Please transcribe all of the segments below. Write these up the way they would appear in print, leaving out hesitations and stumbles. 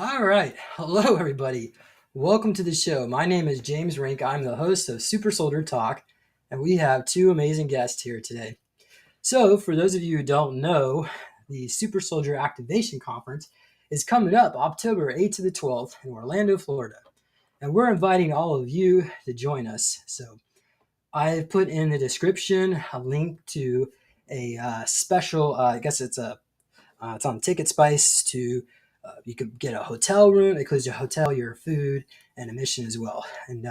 All right. Hello, everybody. Welcome to the show. My name is James Rink. I'm the host of Super Soldier Talk, and we have two amazing guests here today. So, for those of you who don't know, the Super Soldier Activation Conference is coming up October 8th to the 12th in Orlando, Florida. And we're inviting all of you to join us. So, I've put in the description a link to a special, I guess it's on Ticket Spice to you could get a hotel room. It includes your hotel, your food, and admission as well. And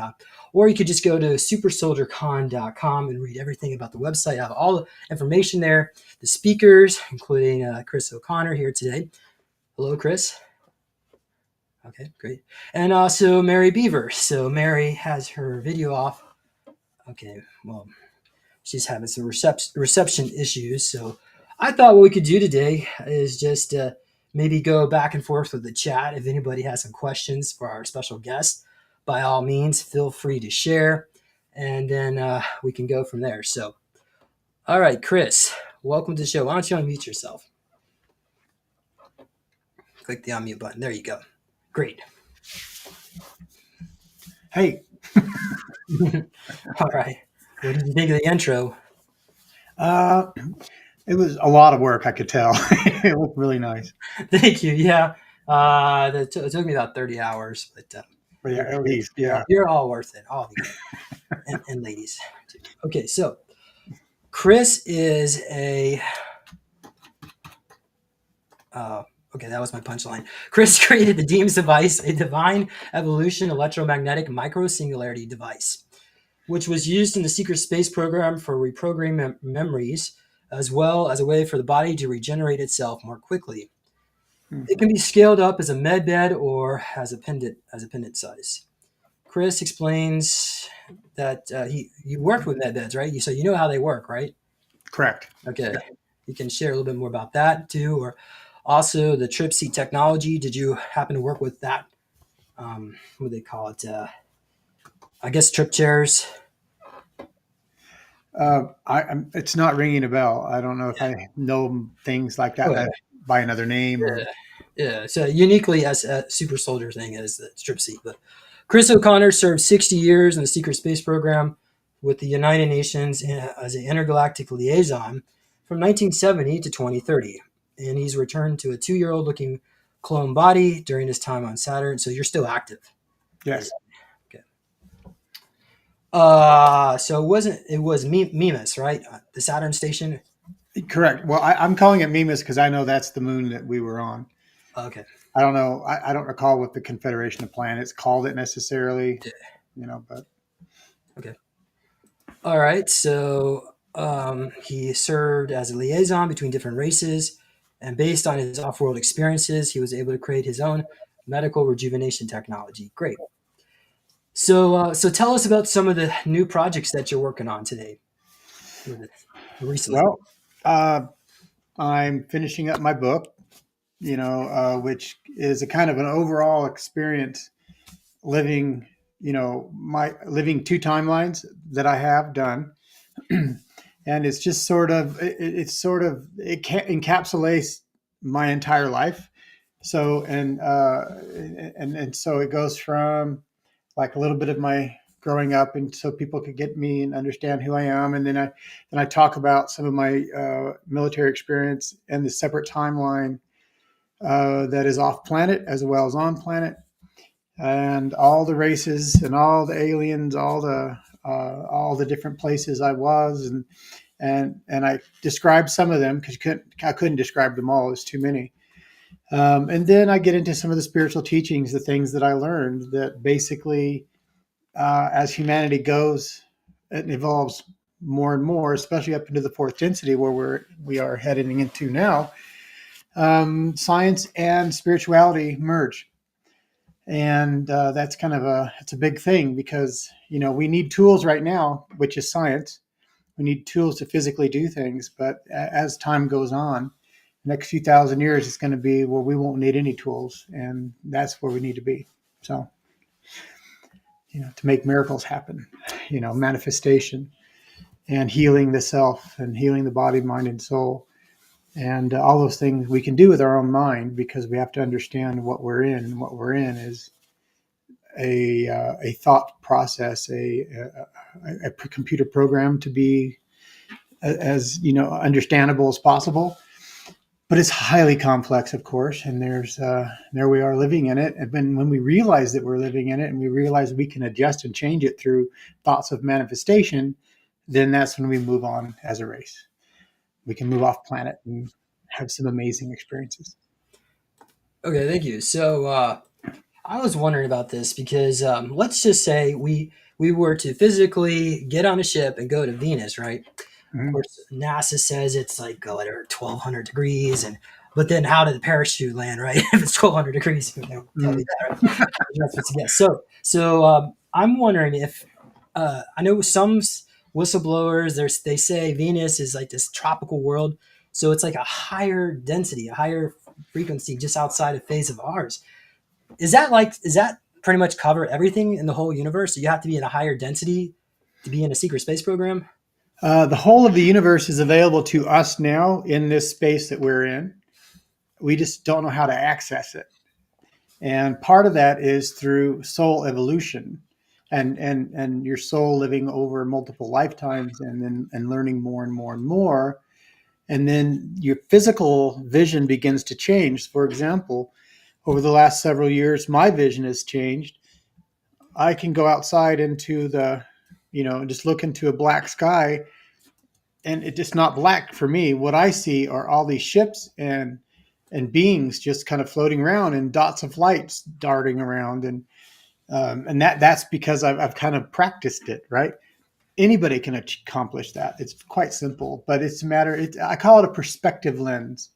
or you could just go to supersoldiercon.com and read everything about the website. I have all the information there. The speakers, including Chris O'Connor here today. Hello, Chris. Okay, great. And also Mary Beaver. So Mary has her video off. Okay, well, she's having some reception issues. So I thought what we could do today is just maybe go back and forth with the chat. If anybody has some questions for our special guest, by all means, feel free to share, and then we can go from there. So, all right, Chris, welcome to the show. Why don't you unmute yourself? Click the unmute button. There you go. Great. Hey. All right. What did you think of the intro? It was a lot of work, I could tell. It looked really nice. Thank you. Yeah. It took me about 30 hours, but yeah, at least, yeah. You're all worth it, all of you, and ladies. Too. Okay, so Chris is a. Okay, that was my punchline. Chris created the Deems device, a divine evolution electromagnetic micro singularity device, which was used in the secret space program for reprogramming memories, as well as a way for the body to regenerate itself more quickly. It can be scaled up as a med bed or as a pendant size. Chris explains that he worked with med beds, right? So you know how they work, right? Correct. Okay. Yeah. You can share a little bit more about that too, or also the trip seat technology. Did you happen to work with that? What do they call it? I guess trip chairs. It's not ringing a bell. I don't know if I know things like that by another name. Or... Yeah, so uniquely as a super soldier thing as the strip seat. But Chris O'Connor served 60 years in the secret space program with the United Nations as an intergalactic liaison from 1970 to 2030. And he's returned to a 2-year-old looking clone body during his time on Saturn. So you're still active. Yes. Okay. So it was Mimas, right? The Saturn station. Correct. Well, I'm calling it Mimas because I know that's the moon that we were on. Okay. I don't know. I don't recall what the Confederation of Planets called it necessarily. Yeah. But okay. All right. So he served as a liaison between different races, and based on his off-world experiences, he was able to create his own medical rejuvenation technology. Great. So tell us about some of the new projects that you're working on today. Recently. Well, I'm finishing up my book, which is a kind of an overall experience living, living two timelines that I have done. And it's just it encapsulates my entire life. So, and so it goes from like a little bit of my growing up, and so people could get me and understand who I am. And then I talk about some of my military experience and the separate timeline that is off planet as well as on planet, and all the races and all the aliens, all the different places I was, and I described some of them because I couldn't describe them all. There's too many. And then I get into some of the spiritual teachings, the things that I learned that basically, as humanity goes and evolves more and more, especially up into the fourth density where we are heading into now, science and spirituality merge. And that's kind of it's a big thing because, we need tools right now, which is science. We need tools to physically do things. But as time goes on, the next few thousand years, it's going to be where we won't need any tools. And that's where we need to be. So, to make miracles happen, manifestation and healing the self and healing the body, mind, and soul. And all those things we can do with our own mind because we have to understand what we're in. And what we're in is a thought process, a computer program to be as understandable as possible. But it's highly complex, of course, and there we are living in it. And when we realize that we're living in it, and we realize we can adjust and change it through thoughts of manifestation, then that's when we move on as a race. We can move off planet and have some amazing experiences. Okay, thank you. So I was wondering about this because let's just say we were to physically get on a ship and go to Venus, right? Of Mhm. course, NASA says it's like whatever 1,200 degrees, and but then how did the parachute land, right? If it's 1,200 degrees, they don't tell you Mm. that, right? That's what you get. So I'm wondering if I know some whistleblowers they say Venus is like this tropical world, so it's like a higher density, a higher frequency just outside of phase of ours. Is that pretty much cover everything in the whole universe? So you have to be in a higher density to be in a secret space program? The whole of the universe is available to us now in this space that we're in. We just don't know how to access it. And part of that is through soul evolution and your soul living over multiple lifetimes and learning more and more and more. And then your physical vision begins to change. For example, over the last several years, my vision has changed. I can go outside into just look into a black sky, and it's just not black for me. What I see are all these ships and beings just kind of floating around and dots of lights darting around, and that's because I've kind of practiced it, right? Anybody can accomplish that. It's quite simple, but it's a matter. I call it a perspective lens.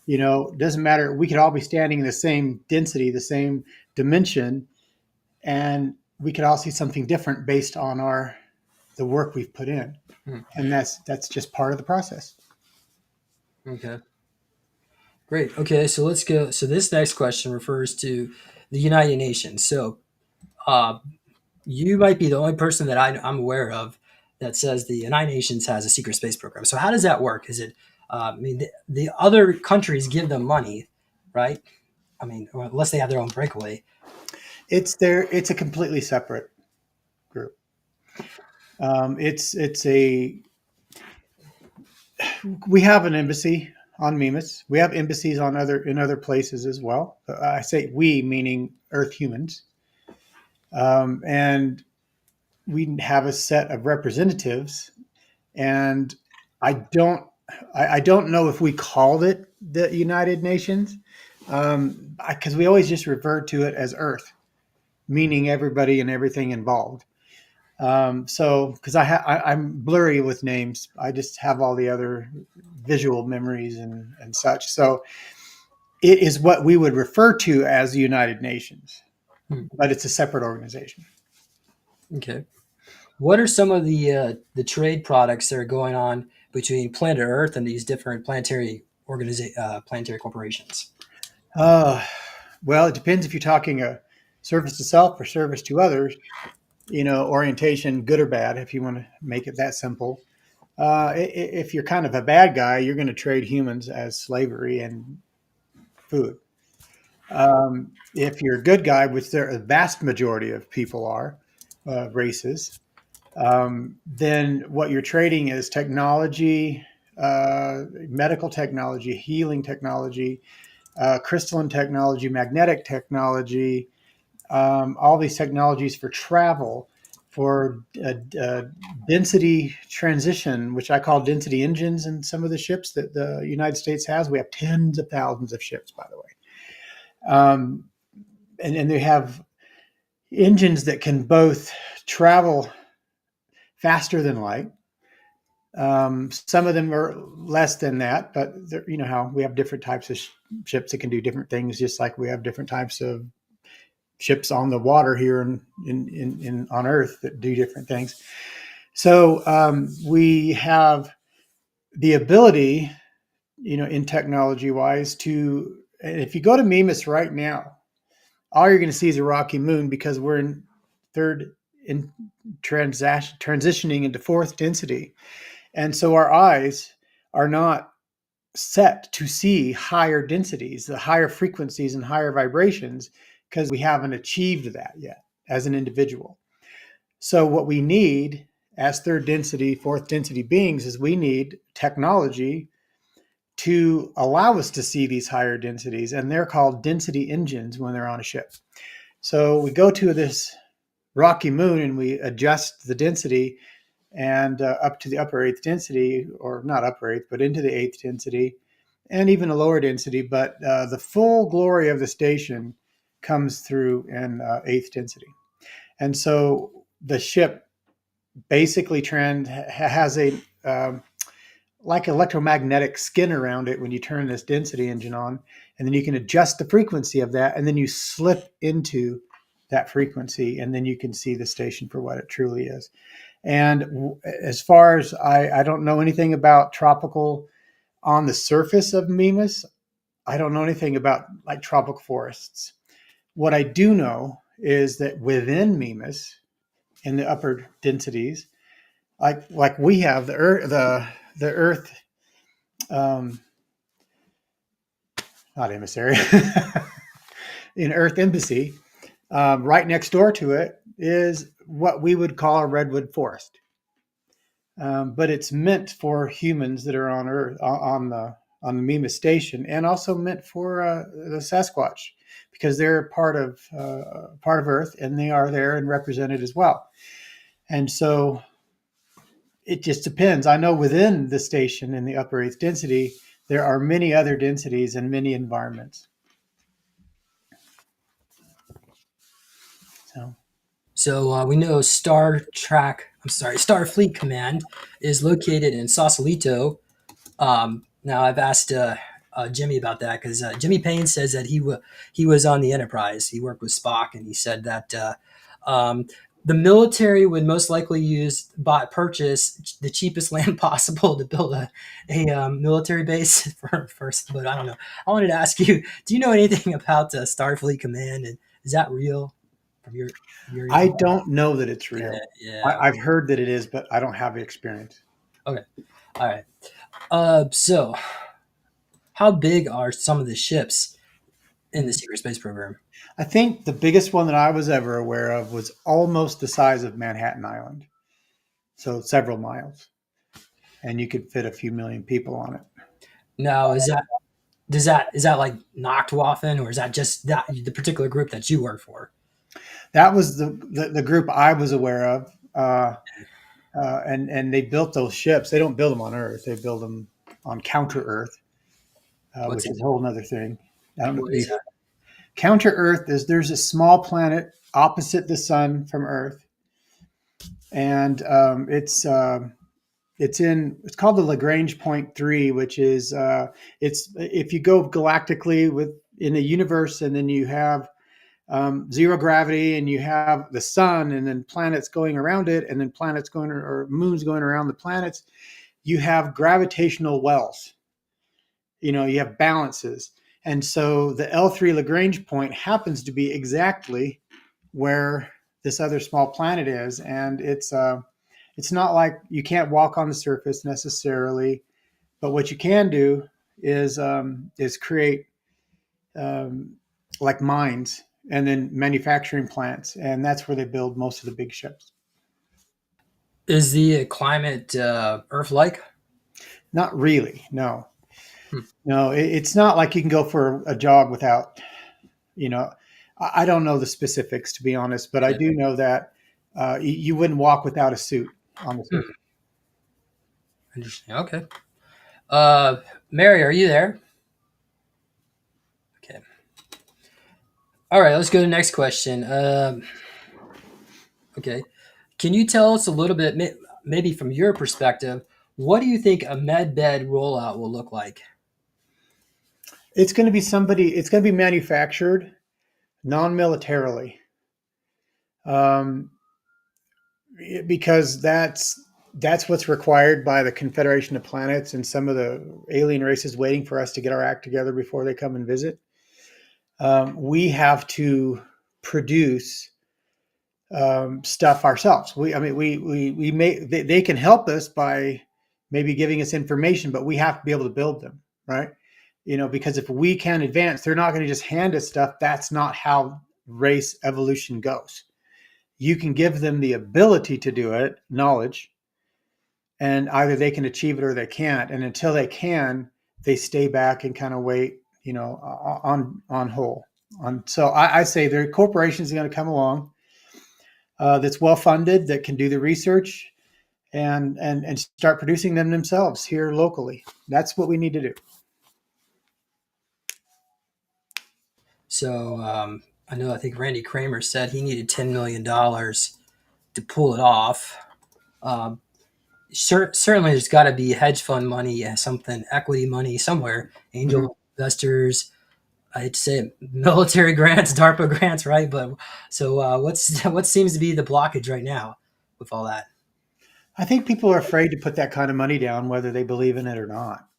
It doesn't matter. We could all be standing in the same density, the same dimension, and we could all see something different based on the work we've put in, Hmm. and that's just part of the process. Okay. Great. Okay, so let's go. So this next question refers to the United Nations. So uh, you might be the only person that I'm aware of that says the United Nations has a secret space program. So how does that work? Is it? I mean, the other countries give them money, right? I mean, or unless they have their own breakaway. It's a completely separate group. It's a We have an embassy on Mimas. We have embassies on other places as well. I say we, meaning Earth humans, and we have a set of representatives. And I don't I don't know if we called it the United Nations, because we always just refer to it as Earth, meaning everybody and everything involved. So because I'm blurry with names, I just have all the other visual memories and such. So it is what we would refer to as the United Nations, Hmm. but it's a separate organization. Okay. What are some of the trade products that are going on between planet Earth and these different planetary corporations? Uh, well, it depends if you're talking a service to self or service to others. Orientation, good or bad, if you want to make it that simple. If you're kind of a bad guy, you're going to trade humans as slavery and food. If you're a good guy, which there a vast majority of people are, races, then what you're trading is technology, medical technology, healing technology, crystalline technology, magnetic technology, all these technologies for travel, for density transition, which I call density engines in some of the ships that the United States has. We have tens of thousands of ships, by the way. And they have engines that can both travel faster than light. Some of them are less than that, but you know how we have different types of ships that can do different things, just like we have different types of ships on the water here in on Earth that do different things. So we have the ability, in technology wise, to if you go to Mimas right now, all you're going to see is a rocky moon because we're in third in transitioning into fourth density, and so our eyes are not set to see higher densities, the higher frequencies and higher vibrations, because we haven't achieved that yet as an individual. So what we need as third density, fourth density beings is we need technology to allow us to see these higher densities, and they're called density engines when they're on a ship. So we go to this rocky moon and we adjust the density and up to the upper eighth density, or not upper eighth, but into the eighth density, and even a lower density. But the full glory of the station comes through in eighth density. And so the ship basically has a like electromagnetic skin around it when you turn this density engine on, and then you can adjust the frequency of that, and then you slip into that frequency, and then you can see the station for what it truly is. And as far as I don't know anything about tropical on the surface of Mimas. I don't know anything about like tropical forests. What I do know is that within Mimas, in the upper densities, like we have the Earth, um, not emissary, in Earth Embassy, right next door to it is what we would call a redwood forest. But it's meant for humans that are on Earth on the Mimas station, and also meant for the Sasquatch because they're part of Earth, and they are there and represented as well. And so it just depends. I know within the station in the upper eighth density, there are many other densities and many environments. So So we know Starfleet Command is located in Sausalito. Now I've asked Jimmy about that because Jimmy Payne says that he was on the Enterprise. He worked with Spock, and he said that um, the military would most likely purchase the cheapest land possible to build a military base for first. But I don't know. I wanted to ask you: do you know anything about Starfleet Command, and is that real from your I info? don't know that it's Yeah, real. yeah. I've heard that it is, but I don't have the experience. Okay, all right. So how big are some of the ships in the secret space program? I think the biggest one that I was ever aware of was almost the size of Manhattan Island, so several miles, and you could fit a few million people on it. Now, is that like Nachtwaffen, or is that just that the particular group that you work for? That was the group I was aware of, and they built those ships. They don't build them on Earth; they build them on Counter Earth, What's which it? is a whole other thing. I don't know What if is you that? Counter Earth is there's a small planet opposite the sun from Earth, and it's called the Lagrange point three, which is it's if you go galactically with in the universe, and then you have zero gravity, and you have the sun, and then planets going around it, and then planets going or moons going around the planets. You have gravitational wells. You have balances, and so the L3 Lagrange point happens to be exactly where this other small planet is, and it's not like you can't walk on the surface necessarily, but what you can do is create um, like mines and then manufacturing plants, and that's where they build most of the big ships. Is the climate Earth-like? Not really, no, Hmm. no. It's not like you can go for a jog without, you know. I don't know the specifics to be honest, but I Yeah. do know that you wouldn't walk without a suit on the Hmm. surface. Interesting. Okay. Uh, Mary, are you there? Okay. All right. Let's go to the next question. Okay. Can you tell us a little bit, maybe from your perspective, what do you think a med bed rollout will look like? It's going to be somebody. It's going to be manufactured non-militarily, um, because that's what's required by the Confederation of Planets and some of the alien races waiting for us to get our act together before they come and visit. We have to produce stuff ourselves. I mean, they can help us by maybe giving us information, but we have to be able to build them. right? Because if we can advance, they're not going to just hand us stuff. That's not how race evolution goes. You can give them the ability to do it, knowledge, and either they can achieve it or they can't. And until they can, they stay back and kind of wait, on hold. So I say there are corporations are going to come along that's well funded, that can do the research and start producing them themselves here locally. That's what we need to do. So I think Randy Kramer said he needed $10 million to pull it off. Um, Certainly, there's got to be hedge fund money, something equity money somewhere, Mhm. angel investors. I'd say military grants, DARPA grants, right? But so what seems to be the blockage right now with all that? I think people are afraid to put that kind of money down, whether they believe in it or not,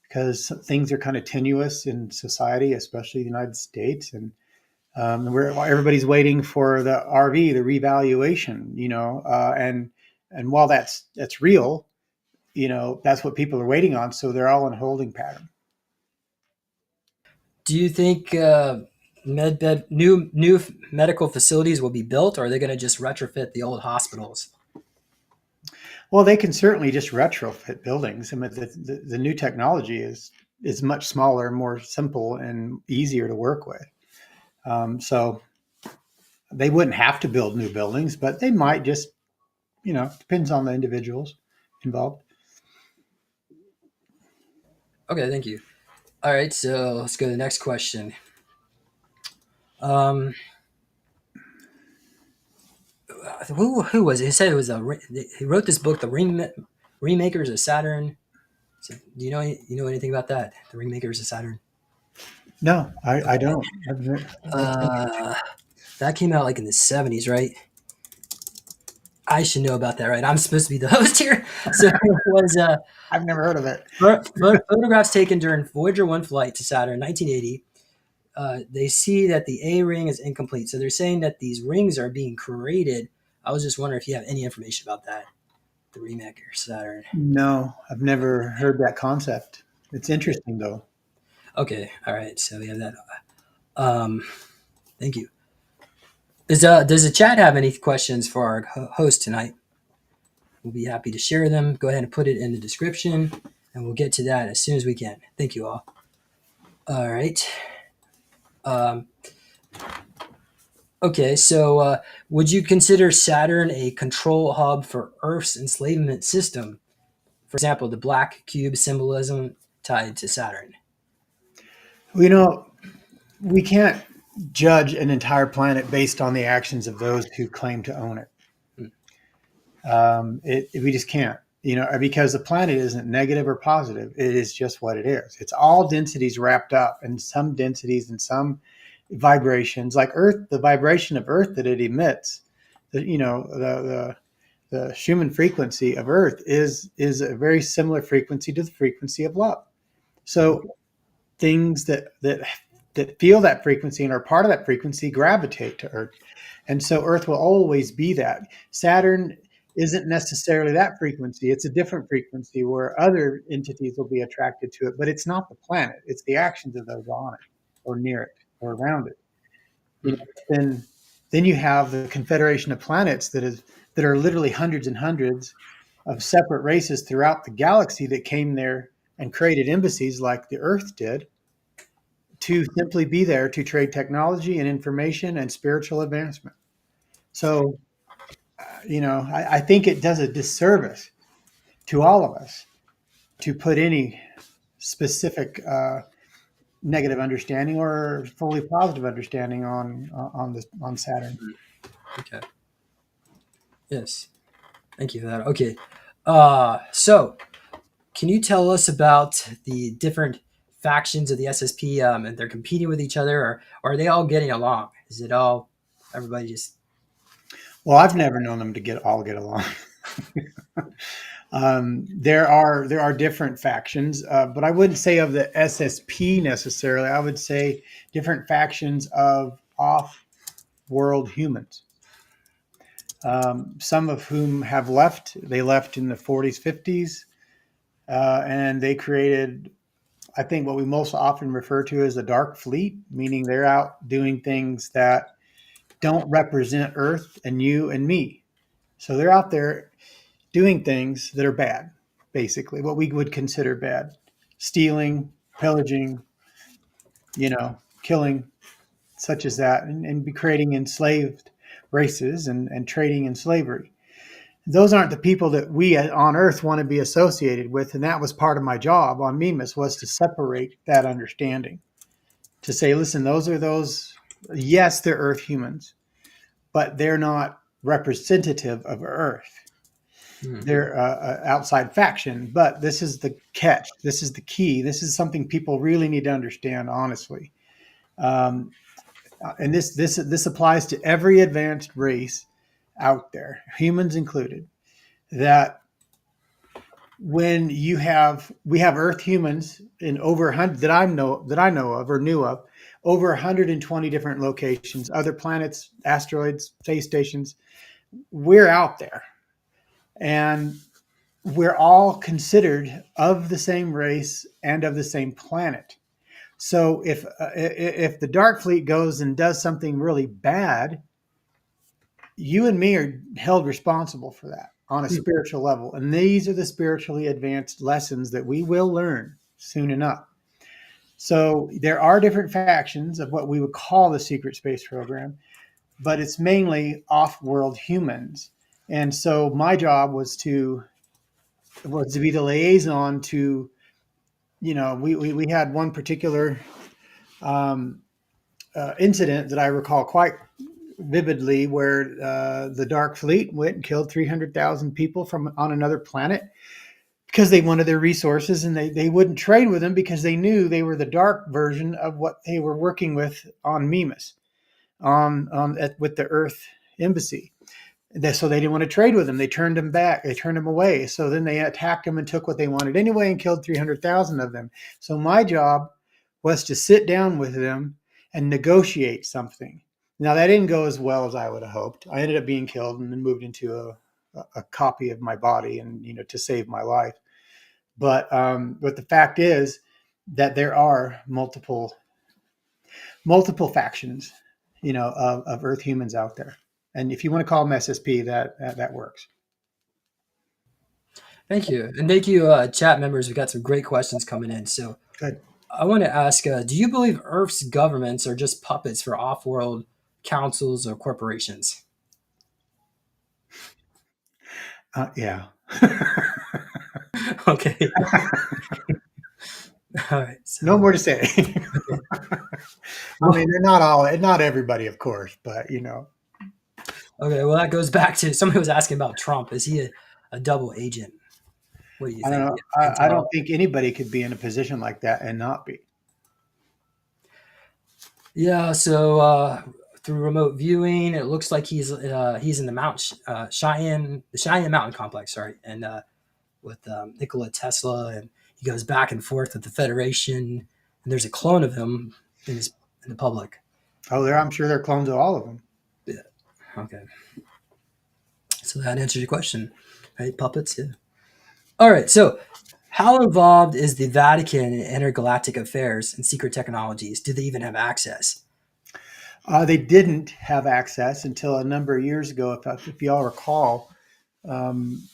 because things are kind of tenuous in society, especially the United States, and everybody's waiting for the RV, the revaluation, and while that's real, that's what people are waiting on. So they're all in a holding pattern. Do you think new medical facilities will be built, or are they going to just retrofit the old hospitals? Well, they can certainly just retrofit buildings. I mean, the new technology is much smaller, more simple, and easier to work with. So they wouldn't have to build new buildings, but they might just, depends on the individuals involved. Okay, thank you. All right, so let's go to the next question. Um, who was it? He said it was he wrote this book, Remakers of Saturn. So, do you know anything about that? The Remakers of Saturn. No, I Okay. don't. That's interesting. Uh, that came out like in the '70s, right? I should know about that, right? I'm supposed to be the host here. So it was I've never heard of it. photographs taken during Voyager 1 flight to Saturn in 1980. They see that the A ring is incomplete. So they're saying that these rings are being created. I was just wondering if you have any information about that, the Remaker Saturn. No, I've never heard that concept. It's interesting though. Okay, all right. So we have that. Um, Thank you. Does the chat have any questions for our host tonight? We'll be happy to share them. Go ahead and put it in the description, and we'll get to that as soon as we can. Thank you all. All right. Um, okay, so would you consider Saturn a control hub for Earth's enslavement system? For example, the black cube symbolism tied to Saturn. Well, we can't judge an entire planet based on the actions of those who claim to own it. Hmm. We just can't, because the planet isn't negative or positive. It is just what it is. It's all densities wrapped up, and some densities and some vibrations, like Earth, the vibration of Earth that it emits, the Schumann frequency of Earth is a very similar frequency to the frequency of love. So things that feel that frequency and are part of that frequency gravitate to Earth. And so Earth will always be that. Saturn isn't necessarily that frequency. It's a different frequency where other entities will be attracted to it, but it's not the planet. It's the actions of those on it or near it or around it. You Hmm. know, then you have the confederation of planets that are literally hundreds and hundreds of separate races throughout the galaxy that came there and created embassies like the Earth did to simply be there to trade technology and information and spiritual advancement. So, I think it does a disservice to all of us to put any specific negative understanding or fully positive understanding on Saturn. Okay. Yes. Thank you for that. Okay. So can you tell us about the different factions of the SSP and they're competing with each other, or are they all getting along? Is it all everybody just Well, I've never known them to get along. There are different factions, but I wouldn't say of the SSP necessarily. I would say different factions of off-world humans. Some of whom have left. They left in the 40s, 50s, and they created I think, what we most often refer to as a dark fleet, meaning they're out doing things that don't represent Earth and you and me. So they're out there doing things that are bad, basically, what we would consider bad: stealing, pillaging, killing, such as that, and be creating enslaved races and trading in slavery. Those aren't the people that we on Earth want to be associated with, and that was part of my job on Mimas, was to separate that understanding, to say, listen, those are those. Yes, they're Earth humans, but they're not representative of Earth. Hmm. They're outside faction, but this is the catch. This is the key. This is something people really need to understand, honestly. Um, and this applies to every advanced race out there, humans included. That when we have Earth humans in over 100 that I know of or knew of, over 120 different locations, other planets, asteroids, space stations. We're out there, and we're all considered of the same race and of the same planet. So if the Dark Fleet goes and does something really bad, you and me are held responsible for that on a Hmm. spiritual level. And these are the spiritually advanced lessons that we will learn soon enough. So there are different factions of what we would call the secret space program, but it's mainly off-world humans. And so my job was to be the liaison to, we had one particular um, incident that I recall quite vividly, where the Dark Fleet went and killed 300,000 people from on another planet because they wanted their resources, and they wouldn't trade with them because they knew they were the dark version of what they were working with on Mimas, with the Earth embassy. So they didn't want to trade with them. They turned them back. They turned them away. So then they attacked them and took what they wanted anyway and killed 300,000 of them. So my job was to sit down with them and negotiate something. Now, that didn't go as well as I would have hoped. I ended up being killed and then moved into a copy of my body, and to save my life. But the fact is that there are multiple factions, of Earth humans out there. And if you want to call them SSP, that works. Thank you. And thank you, chat members. We got some great questions coming in. So Good. I want to ask, do you believe Earth's governments are just puppets for off-world councils or corporations? Yeah. Okay. All right. No So, more to say. okay. I Well, mean, they're not all, not everybody, of course, but okay. Well, that goes back to somebody was asking about Trump. Is he a double agent? What do you I don't think? know. I Intel? don't think anybody could be in a position like that and not be. Yeah. So through remote viewing, it looks like he's in the Cheyenne, the Cheyenne Mountain Complex. Sorry, and with Nikola Tesla, and he goes back and forth with the Federation. And there's a clone of him in the public. Oh, I'm sure they're clones of all of them. Yeah. Okay. So that answers your question, right? Puppets. Yeah. All right. So, how involved is the Vatican in intergalactic affairs and secret technologies? Do they even have access? They didn't have access until a number of years ago, if you all recall,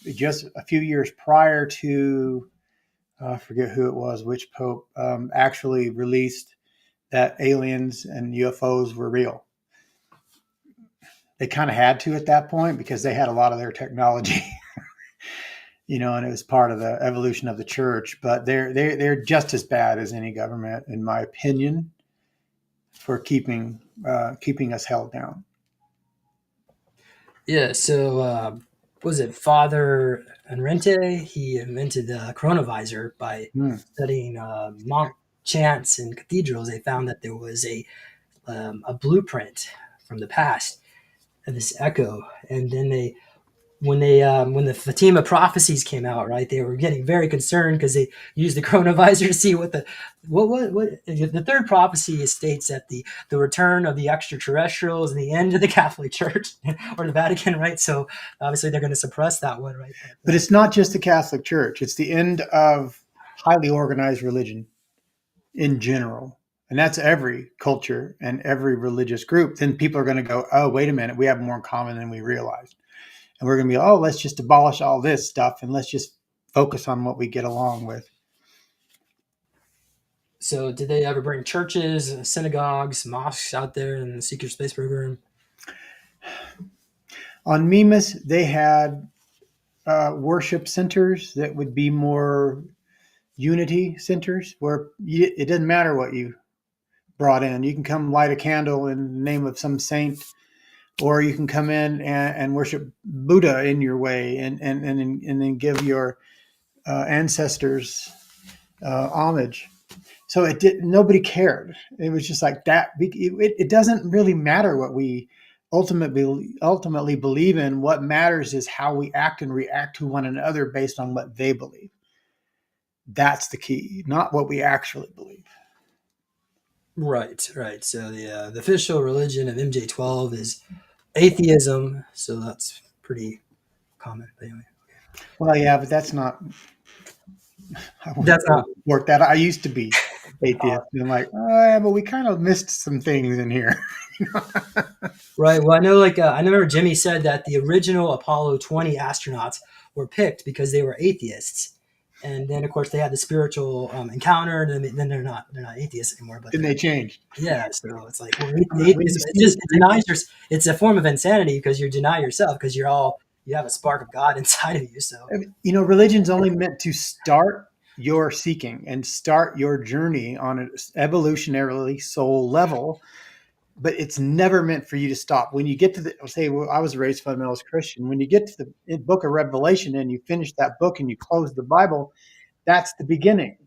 just a few years prior to, I forget who it was, which pope, actually released that aliens and UFOs were real. They kind of had to at that point because they had a lot of their technology, and it was part of the evolution of the church. But they're just as bad as any government, in my opinion, for keeping us held down. Yeah. So, was it Father Enrente? He invented the chronovisor by Hmm. studying monk chants in cathedrals. They found that there was a blueprint from the past of this echo, and then when the Fatima prophecies came out, right, they were getting very concerned because they used the chronovisor to see what the third prophecy states that the return of the extraterrestrials and the end of the Catholic Church or the Vatican, right? So obviously they're going to suppress that one, right? But it's not just the Catholic Church; it's the end of highly organized religion. in general, and that's every culture and every religious group, then people are going to go, oh, wait a minute, we have more in common than we realized. And we're going to be, oh, let's just abolish all this stuff and let's just focus on what we get along with. So, did they ever bring churches, synagogues, mosques out there in the secret space program? On Mimas, they had worship centers that would be more unity centers where it doesn't matter what you brought in. You can come light a candle in the name of some saint, or you can come in and worship Buddha in your way, and then give your ancestors homage. So it did. Nobody cared. It was just like that. It doesn't really matter what we ultimately believe in. What matters is how we act and react to one another based on what they believe. That's the key, not what we actually believe. Right, right. So the official religion of MJ12 is atheism. So that's pretty common. But anyway, Well, yeah, but that's not. I wouldn't that's not work that. I used to be atheist, and I'm like, oh, yeah, but we kind of missed some things in here. right. Well, I know, I remember Jimmy said that the original Apollo 20 astronauts were picked because they were atheists, and then of course they had the spiritual encounter, and then they're not atheists anymore, but Then they're they changed. yeah. So it's like, well, When you atheism, see it denies your, it's a form of insanity because you deny yourself because you have a spark of God inside of you. So religion's only meant to start your seeking and start your journey on an evolutionarily soul level, but it's never meant for you to stop. When you get to the, say, well, I was raised fundamentalist Christian. When you get to the book of Revelation and you finish that book and you close the Bible, that's the beginning.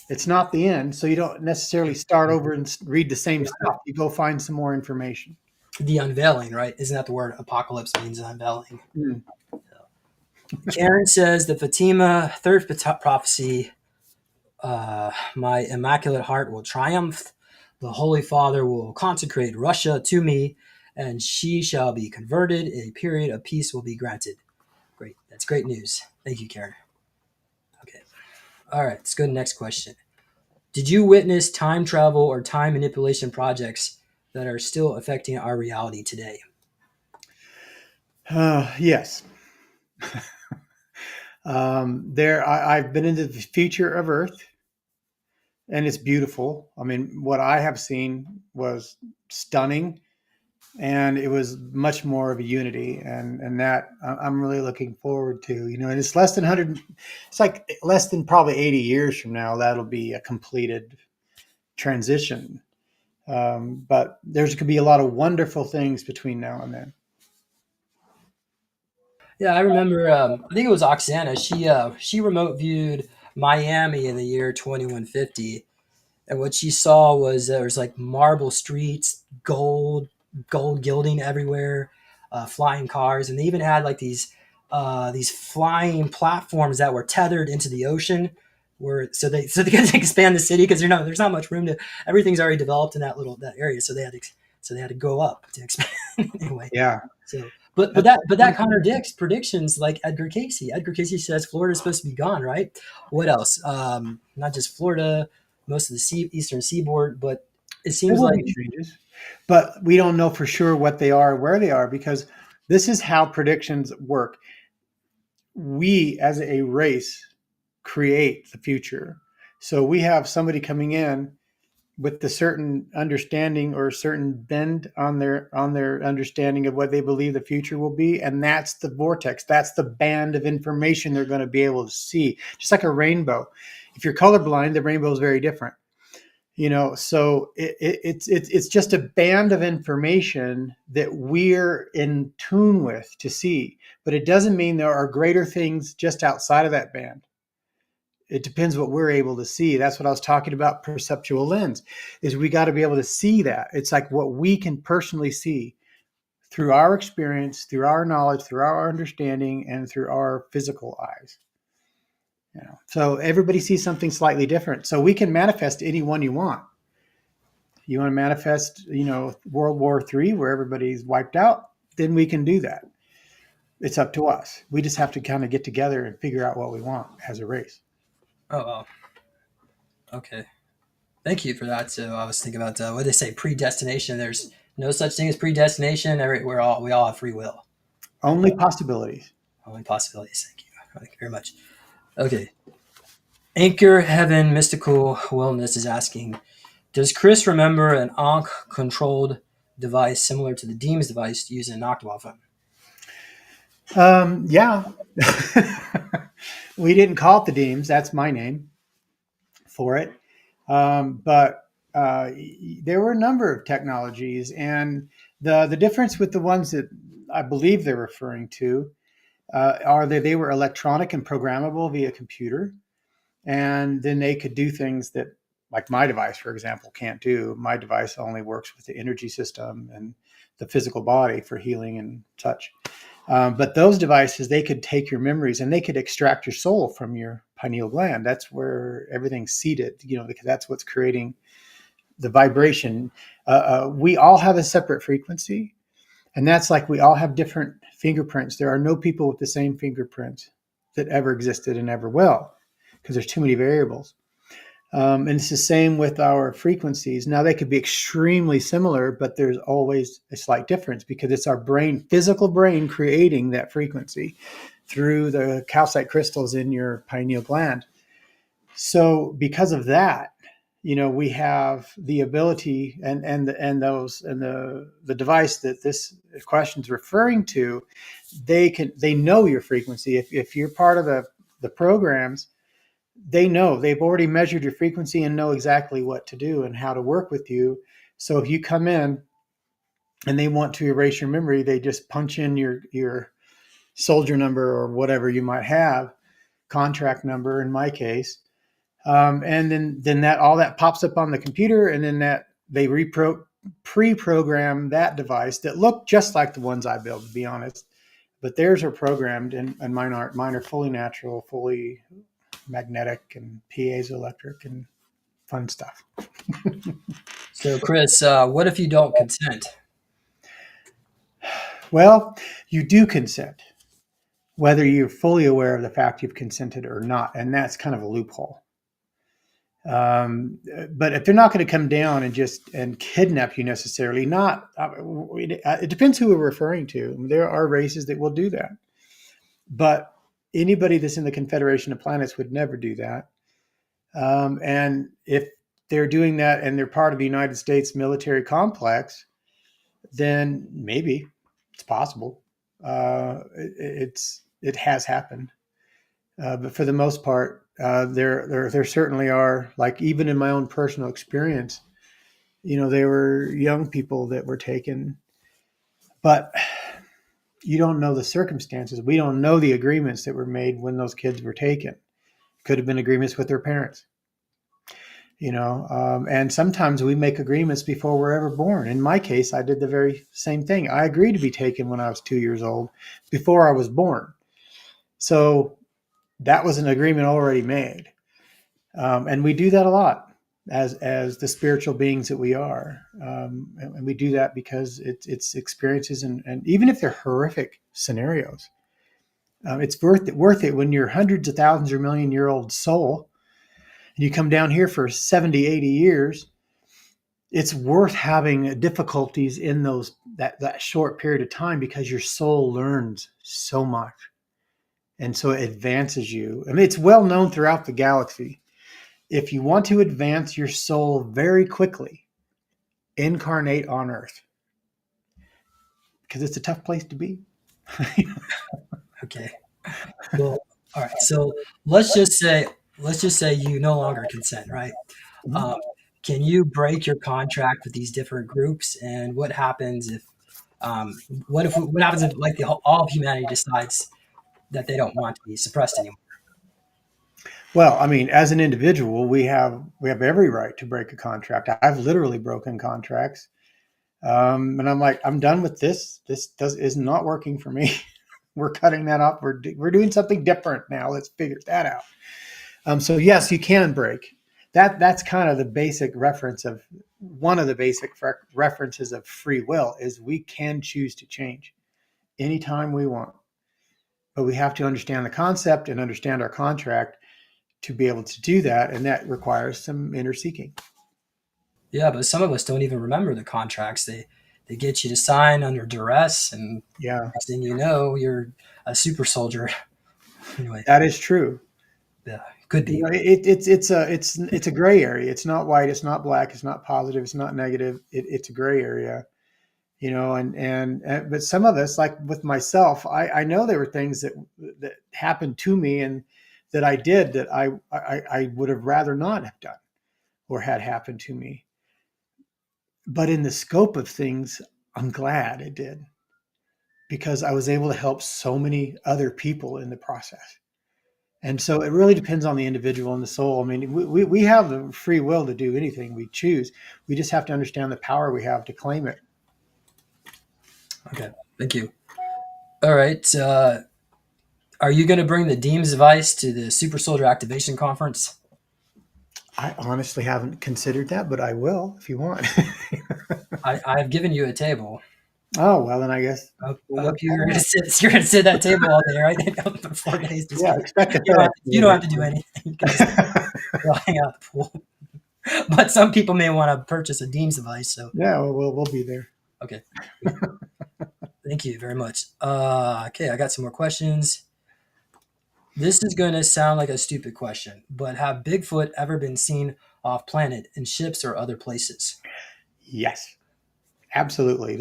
It's not the end. So you don't necessarily start over and read the same stuff. You go find some more information. the unveiling, right? Isn't that the word apocalypse means unveiling? Mm. Karen says the Fatima third prophecy, my immaculate heart will triumph. The Holy Father will consecrate Russia to me, and she shall be converted. A period of peace will be granted. Great. That's great news. Thank you, Karen. Okay. All right. Let's go to the next question. Did you witness time travel or time manipulation projects that are still affecting our reality today? Yes. I've been into the future of Earth, and it's beautiful. I mean, what I have seen was stunning, and it was much more of a unity, and that I'm really looking forward to. And it's less than 100. It's like less than probably 80 years from now that'll be a completed transition. But there's going to be a lot of wonderful things between now and then. Yeah, I remember. I think it was Oksana. She remote viewed Miami in the year 2150, and what she saw was there was like marble streets, gold gilding everywhere, flying cars, and they even had like these flying platforms that were tethered into the ocean. Where so they could expand the city because there's not much room to, everything's already developed in that area, so they had to go up to expand anyway. Yeah. So but that contradicts predictions like Edgar Casey. Edgar Casey says Florida's supposed to be gone, right? What else? Not just Florida, most of the eastern seaboard, but it There seems will like be changes, but we don't know for sure what they are, where they are, because this is how predictions work. We, as a race, create the future. So we have somebody coming in with a certain understanding or a certain bend on their understanding of what they believe the future will be, and that's the vortex. That's the band of information they're going to be able to see, just like a rainbow. If you're colorblind, the rainbow is very different. So it's just a band of information that we're in tune with to see, but it doesn't mean there are greater things just outside of that band. It depends what we're able to see. That's what I was talking about. Perceptual lens is we got to be able to see that. It's like what we can personally see through our experience, through our knowledge, through our understanding, and through our physical eyes. So everybody sees something slightly different. So we can manifest any one you want. You want to manifest, World War III where everybody's wiped out, then we can do that. It's up to us. We just have to kind of get together and figure out what we want as a race. oh, Okay. Thank you for that. So I was thinking about what they say predestination. There's no such thing as predestination. We all have free will. Only possibilities. Only possibilities. Thank you. Thank you very much. Okay. Anchor Heaven Mystical Wellness is asking, does Chris remember an Ankh controlled device similar to the Deems device used in an Octawall phone? Yeah. We didn't call it the Deems. That's my name for it. But there were a number of technologies, and the difference with the ones that I believe they're referring to are that they were electronic and programmable via computer, and then they could do things that, like my device, for example, can't do. My device only works with the energy system and the physical body for healing and such. But those devices, they could take your memories and they could extract your soul from your pineal gland. That's where everything's seated, because that's what's creating the vibration. We all have a separate frequency, and that's like we all have different fingerprints. There are no people with the same fingerprints that ever existed and ever will, because there's too many variables. And it's the same with our frequencies. Now, they could be extremely similar, but there's always a slight difference because it's our brain, physical brain, creating that frequency through the calcite crystals in your pineal gland. So, because of that, we have the ability, and the device that this question is referring to, they know your frequency. If you're part of the programs, they know, they've already measured your frequency and know exactly what to do and how to work with you. So if you come in and they want to erase your memory, they just punch in your soldier number or whatever you might have, contract number in my case, and then that all that pops up on the computer, and then that they pre-program that device that look just like the ones I built, to be honest, but theirs are programmed, and mine aren't. Mine are fully natural, fully magnetic and piezoelectric and fun stuff. So, Chris, what if you don't consent? Well, you do consent, whether you're fully aware of the fact you've consented or not, and that's kind of a loophole. But if they're not going to come down and kidnap you necessarily, not it depends who we're referring to. There are races that will do that, but anybody that's in the Confederation of Planets would never do that. And if they're doing that and they're part of the United States military complex, then maybe it's possible. It has happened, but for the most part, there certainly are. Like, even in my own personal experience, there were young people that were taken, but you don't know the circumstances. We don't know the agreements that were made when those kids were taken. Could have been agreements with their parents. And sometimes we make agreements before we're ever born. In my case, I did the very same thing. I agreed to be taken when I was 2 years old, before I was born. So that was an agreement already made. And we do that a lot as the spiritual beings that we are. And we do that because it's experiences, and even if they're horrific scenarios, it's worth it when you're hundreds of thousands or million-year-old soul and you come down here for 70, 80 years. It's worth having difficulties in that short period of time, because your soul learns so much, and so it advances you. I mean, it's well known throughout the galaxy. If you want to advance your soul very quickly, incarnate on Earth, because it's a tough place to be. Okay. Well, all right. So let's just say you no longer consent, right? Um, can you break your contract with these different groups? And what happens if what happens if like all of humanity decides that they don't want to be suppressed anymore? Well, I mean, as an individual, we have every right to break a contract. I've literally broken contracts, and I'm like, I'm done with this. Is not working for me. We're cutting that off. We're doing something different now. Let's figure that out. So yes, you can break. That's kind of the basic reference of one of the basic references of free will, is we can choose to change anytime we want, but we have to understand the concept and understand our contract to be able to do that, and that requires some inner seeking. Yeah, but some of us don't even remember the contracts. They get you to sign under duress, and Yeah, next thing you know, you're a super soldier. Anyway, that is true. yeah, could You be. know, it's a gray area. It's not white. It's not black. It's not positive. It's not negative. It's a gray area. And but some of us, like with myself, I know there were things that happened to me and that I did that I would have rather not have done or had happened to me. But in the scope of things, I'm glad it did because I was able to help so many other people in the process. And so it really depends on the individual and the soul. I mean, we have the free will to do anything we choose. We just have to understand the power we have to claim it. Okay, thank you. All right, are you going to bring the Deems device to the Super Soldier Activation Conference? I honestly haven't considered that, but I will if you want. I've given you a table. Oh, well, then I guess I we'll hope work you're that going to out. sit. You're going to sit at that table all day, right? For 4 days. Just Yeah, kidding. expect a You don't FedEx have to, you don't have to do delivery. anything. You can just go hang out at the pool. But some people may want to purchase a Deems device. So Yeah, well, we'll be there. okay, thank you very much. Okay, I got some more questions. This is going to sound like a stupid question, but have Bigfoot ever been seen off planet in ships or other places? Yes, absolutely.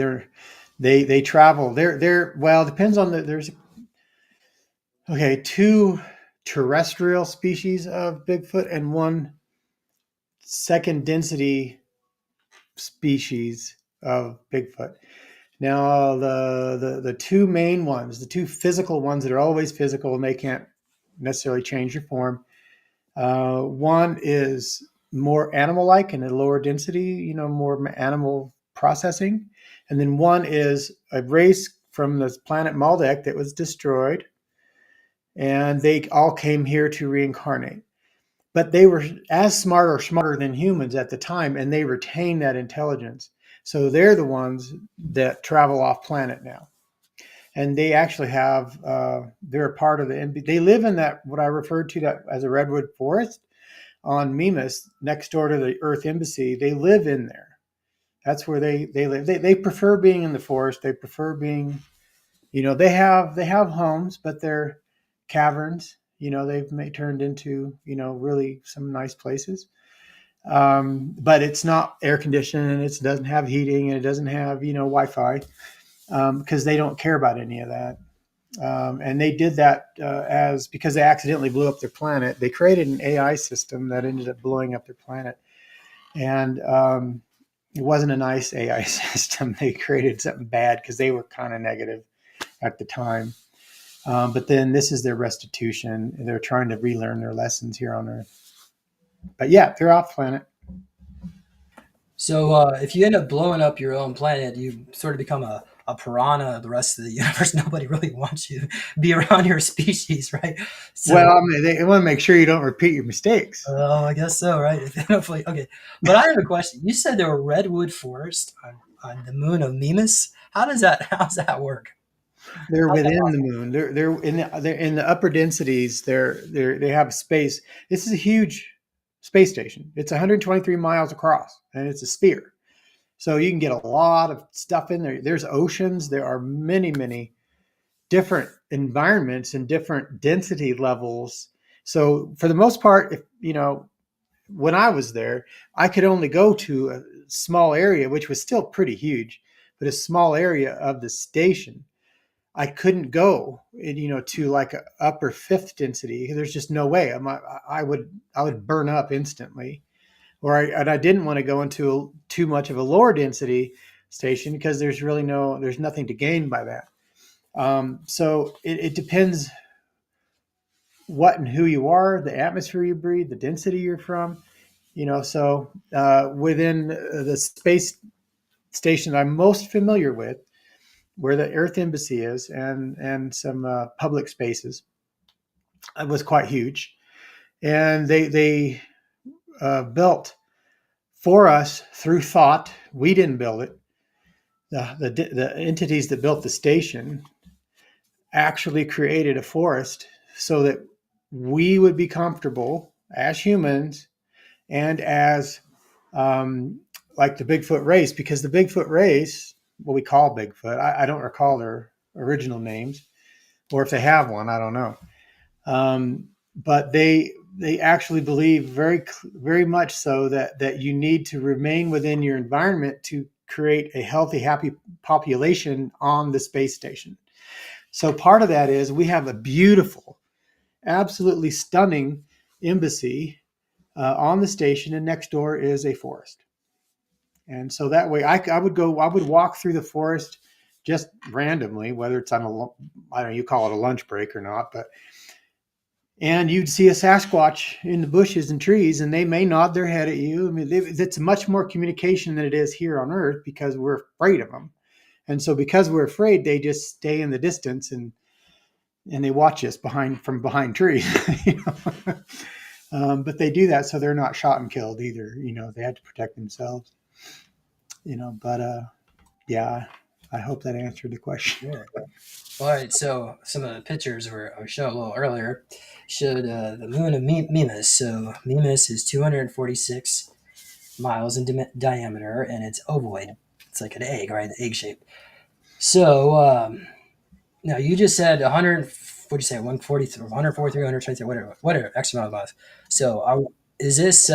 They travel. They're well, depends on there's okay, two terrestrial species of Bigfoot and one second density species of Bigfoot. Now, the two main ones, the two physical ones that are always physical and they can't necessarily change their form. One is more animal-like and a lower density, more animal processing, and then one is a race from the planet Maldek that was destroyed, and they all came here to reincarnate. But they were as smart or smarter than humans at the time, and they retain that intelligence. So they're the ones that travel off planet now, and they actually have they're a part of they live in that what I referred to that as a redwood forest on Mimas next door to the Earth Embassy. They live in there. That's where they live. They prefer being in the forest. They prefer being, they have homes, but they're caverns. They've turned into, really some nice places. But it's not air conditioned and it doesn't have heating and it doesn't have, Wi-Fi, because they don't care about any of that. And they did that as because they accidentally blew up their planet. They created an AI system that ended up blowing up their planet, and it wasn't a nice AI system. They created something bad because they were kind of negative at the time. But then this is their restitution. They're trying to relearn their lessons here on Earth. But yeah, they're off planet. So if you end up blowing up your own planet, you sort of become a piranha of the rest of the universe. Nobody really wants you to be around your species, right? So, Well, I mean, they want to make sure you don't repeat your mistakes. oh, I guess so, right? Hopefully, okay. But I have a question. You said there were redwood forest on the moon of Mimas. How's that work? They're How's that within the possible? moon. They're in the upper densities. They have space. This is a huge space station. It's 123 miles across, and it's a sphere. So you can get a lot of stuff in there. There's oceans. There are many different environments and different density levels. So for the most part, if when I was there, I could only go to a small area, which was still pretty huge, but a small area of the station. I couldn't go, to like a upper fifth density. There's just no way. I would burn up instantly. And I didn't want to go into too much of a lower density station because there's nothing to gain by that. So it depends what and who you are, the atmosphere you breathe, the density you're from. So within the space station I'm most familiar with, where the Earth Embassy is, and some public spaces. It was quite huge, and they built for us through thought. We didn't build it. The entities that built the station actually created a forest so that we would be comfortable as humans and as like the Bigfoot race, because the Bigfoot race, what we call Bigfoot, I don't recall their original names, or if they have one, I don't know. But they actually believe very much so that you need to remain within your environment to create a healthy, happy population on the space station. So part of that is we have a beautiful, absolutely stunning embassy on the station, and next door is a forest. And so that way, I would walk through the forest just randomly, whether it's on I don't know, you call it a lunch break or not, but and you'd see a Sasquatch in the bushes and trees, and they may nod their head at you. I mean, it's much more communication than it is here on Earth because we're afraid of them. And so, because we're afraid, they just stay in the distance and they watch us from behind trees. You know? But they do that so they're not shot and killed either. You know, they had to protect themselves. You know, but yeah, I hope that answered the question. Yeah. All right, so some of the pictures I was showing a little earlier showed the moon of Mimas. So Mimas is 246 miles in diameter, and it's ovoid. It's like an egg, right? The egg shape. So now you just said 100. What'd you say? 143, 143, 123, whatever X amount of miles. So is this?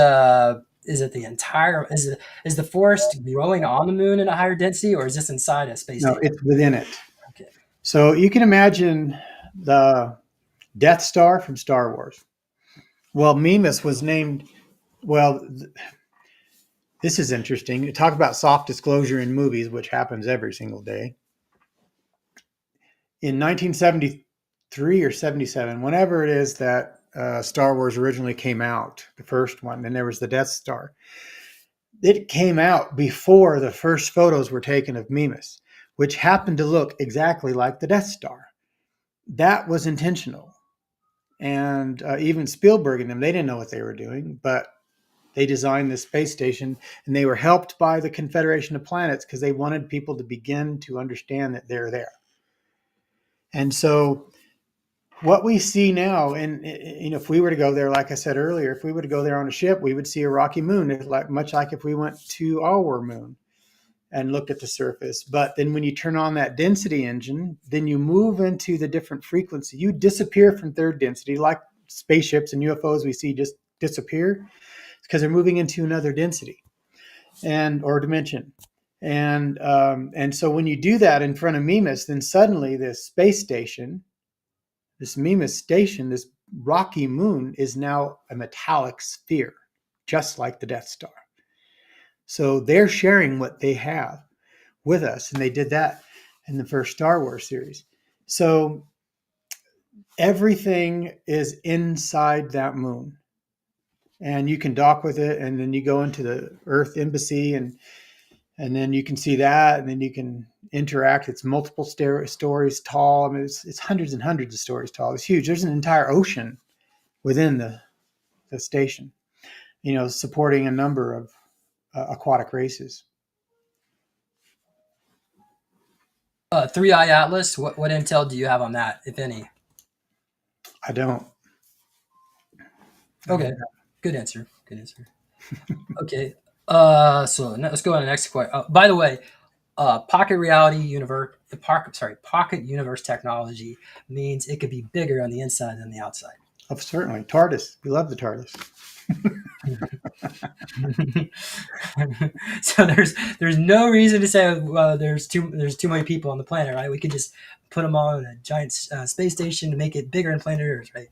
Is it the entire? Is the forest growing on the moon in a higher density, or is this inside a space No, station? it's within it. Okay. So you can imagine the Death Star from Star Wars. Well, Mimas was named. Well, this is interesting. You talk about soft disclosure in movies, which happens every single day. In 1973 or 77, whenever it is that Star Wars originally came out, the first one, and there was the Death Star, it came out before the first photos were taken of Mimas, which happened to look exactly like the Death Star. That was intentional. And even Spielberg and them, they didn't know what they were doing, but they designed this space station, and they were helped by the Confederation of Planets because they wanted people to begin to understand that they're there. And so what we see now, and you know, if we were to go there, like I said earlier, if we were to go there on a ship, we would see a rocky moon, much like if we went to our moon and looked at the surface. But then when you turn on that density engine, then you move into the different frequency. You disappear from third density, like spaceships and UFOs we see just disappear because they're moving into another density or dimension. And so when you do that in front of Mimas, then suddenly this space station, this Mimas station, this rocky moon is now a metallic sphere, just like the Death Star. So they're sharing what they have with us, and they did that in the first Star Wars series. So everything is inside that moon, and you can dock with it, and then you go into the Earth embassy, and then you can see that, and then you can interact. It's multiple stories tall. I mean, it's hundreds and hundreds of stories tall. It's huge. There's an entire ocean within the station, you know, supporting a number of aquatic races. 3i Atlas. What intel do you have on that, if any? I don't. Okay, good answer. Good answer. Okay. So let's go on the next question. By the way, pocket reality universe, pocket universe technology means it could be bigger on the inside than the outside. Oh, certainly. TARDIS. We love the TARDIS. So there's no reason to say there's too many people on the planet, right? We could just put them all in a giant space station to make it bigger than planet Earth, right?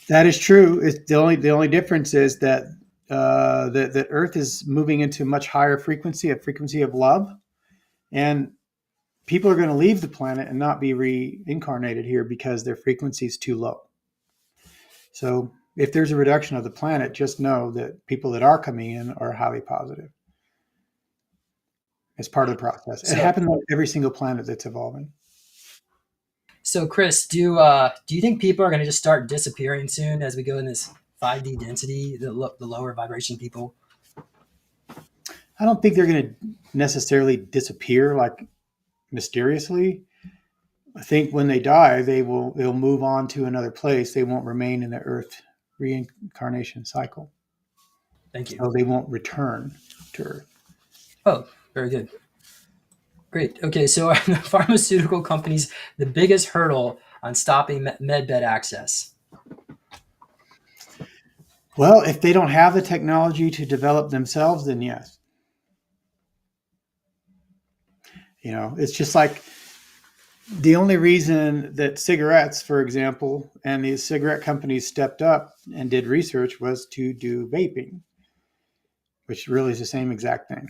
That is true. It's the only difference is that that Earth is moving into a much higher frequency, a frequency of love, and people are going to leave the planet and not be reincarnated here because their frequency is too low. So if there's a reduction of the planet, just know that people that are coming in are highly positive. It's part of the process. It happens on every single planet that's evolving. So, Chris, do you think people are going to just start disappearing soon as we go in this 5D density, the lower vibration people? I don't think they're going to necessarily disappear like mysteriously. I think when they die, they'll move on to another place. They won't remain in the Earth reincarnation cycle. Thank you. So they won't return to Earth. Oh, very good. Great. Okay, so are the pharmaceutical companies the biggest hurdle on stopping medbed access? Well, if they don't have the technology to develop themselves, then yes. It's just like the only reason that cigarettes, for example, and these cigarette companies stepped up and did research was to do vaping, which really is the same exact thing.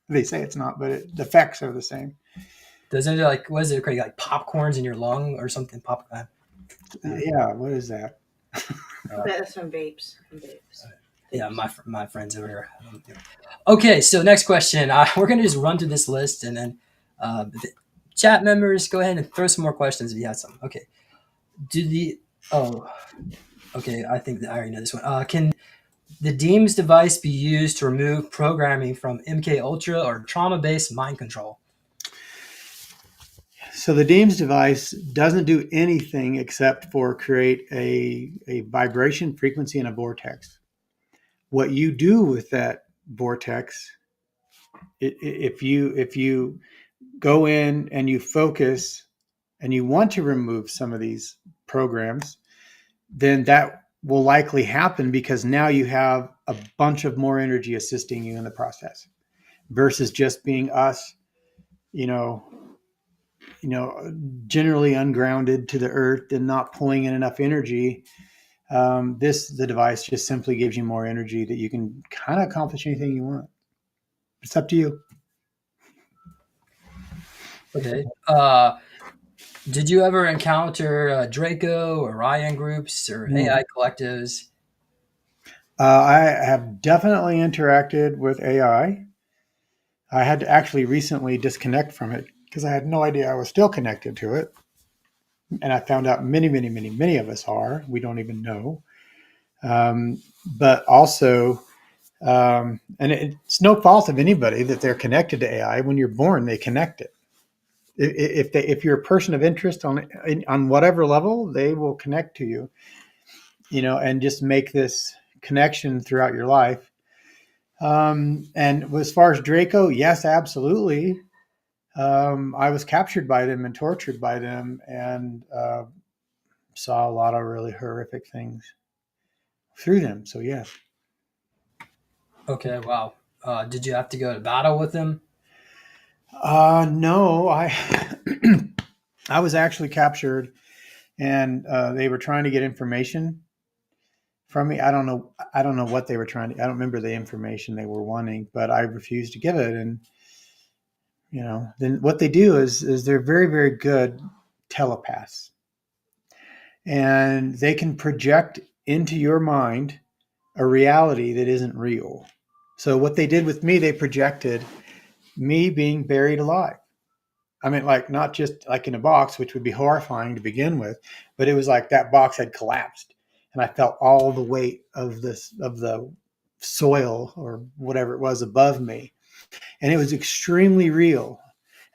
They say it's not, but the effects are the same. Doesn't it like what is it create like popcorns in your lung or something? Yeah, what is that? That's from vapes. Yeah, my friends over here. Okay, so next question. We're gonna just run through this list and then the chat members go ahead and throw some more questions if you have some. Okay. Do the oh okay, I think that I already know this one. Can the Deems device be used to remove programming from MK Ultra or trauma-based mind control? So the Deems device doesn't do anything except for create a vibration frequency in a vortex. What you do with that vortex, if you go in and you focus and you want to remove some of these programs, then that will likely happen because now you have a bunch of more energy assisting you in the process versus just being us, you know, generally ungrounded to the earth and not pulling in enough energy. The device just simply gives you more energy that you can kind of accomplish anything you want. It's up to you. Okay. Did you ever encounter Draco or Ryan groups or AI collectives? I have definitely interacted with AI. I had to actually recently disconnect from it because I had no idea I was still connected to it. And I found out many, many, many, many of us are. We don't even know. But also, and it's no fault of anybody that they're connected to AI. When you're born, they connect it. If you're a person of interest on whatever level, they will connect to you, and just make this connection throughout your life. And as far as Draco, yes, absolutely. I was captured by them and tortured by them, and saw a lot of really horrific things through them. So yes. Okay, wow. Did you have to go to battle with them? No, I I was actually captured, and they were trying to get information from me. I don't know. I don't know what they were trying to. I don't remember the information they were wanting, but I refused to give it. And then what they do is they're very, very good telepaths, and they can project into your mind a reality that isn't real. So what they did with me, they projected me being buried alive. I mean, like not just like in a box, which would be horrifying to begin with, but it was like that box had collapsed, and I felt all the weight of the soil or whatever it was above me, and it was extremely real.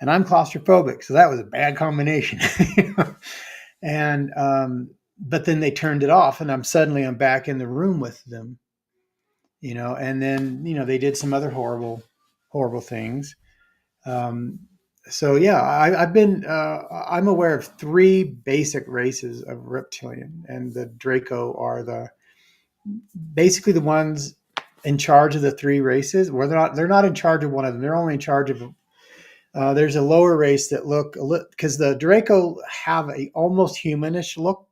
And I'm claustrophobic, so that was a bad combination. And but then they turned it off, and I'm back in the room with them, and then they did some other horrible things. Um, so yeah, I'm aware of three basic races of reptilian, and the Draco are basically the ones in charge of the three races. Where they're not in charge of one of them. They're only in charge of. There's a lower race that look because the Draco have a almost humanish look,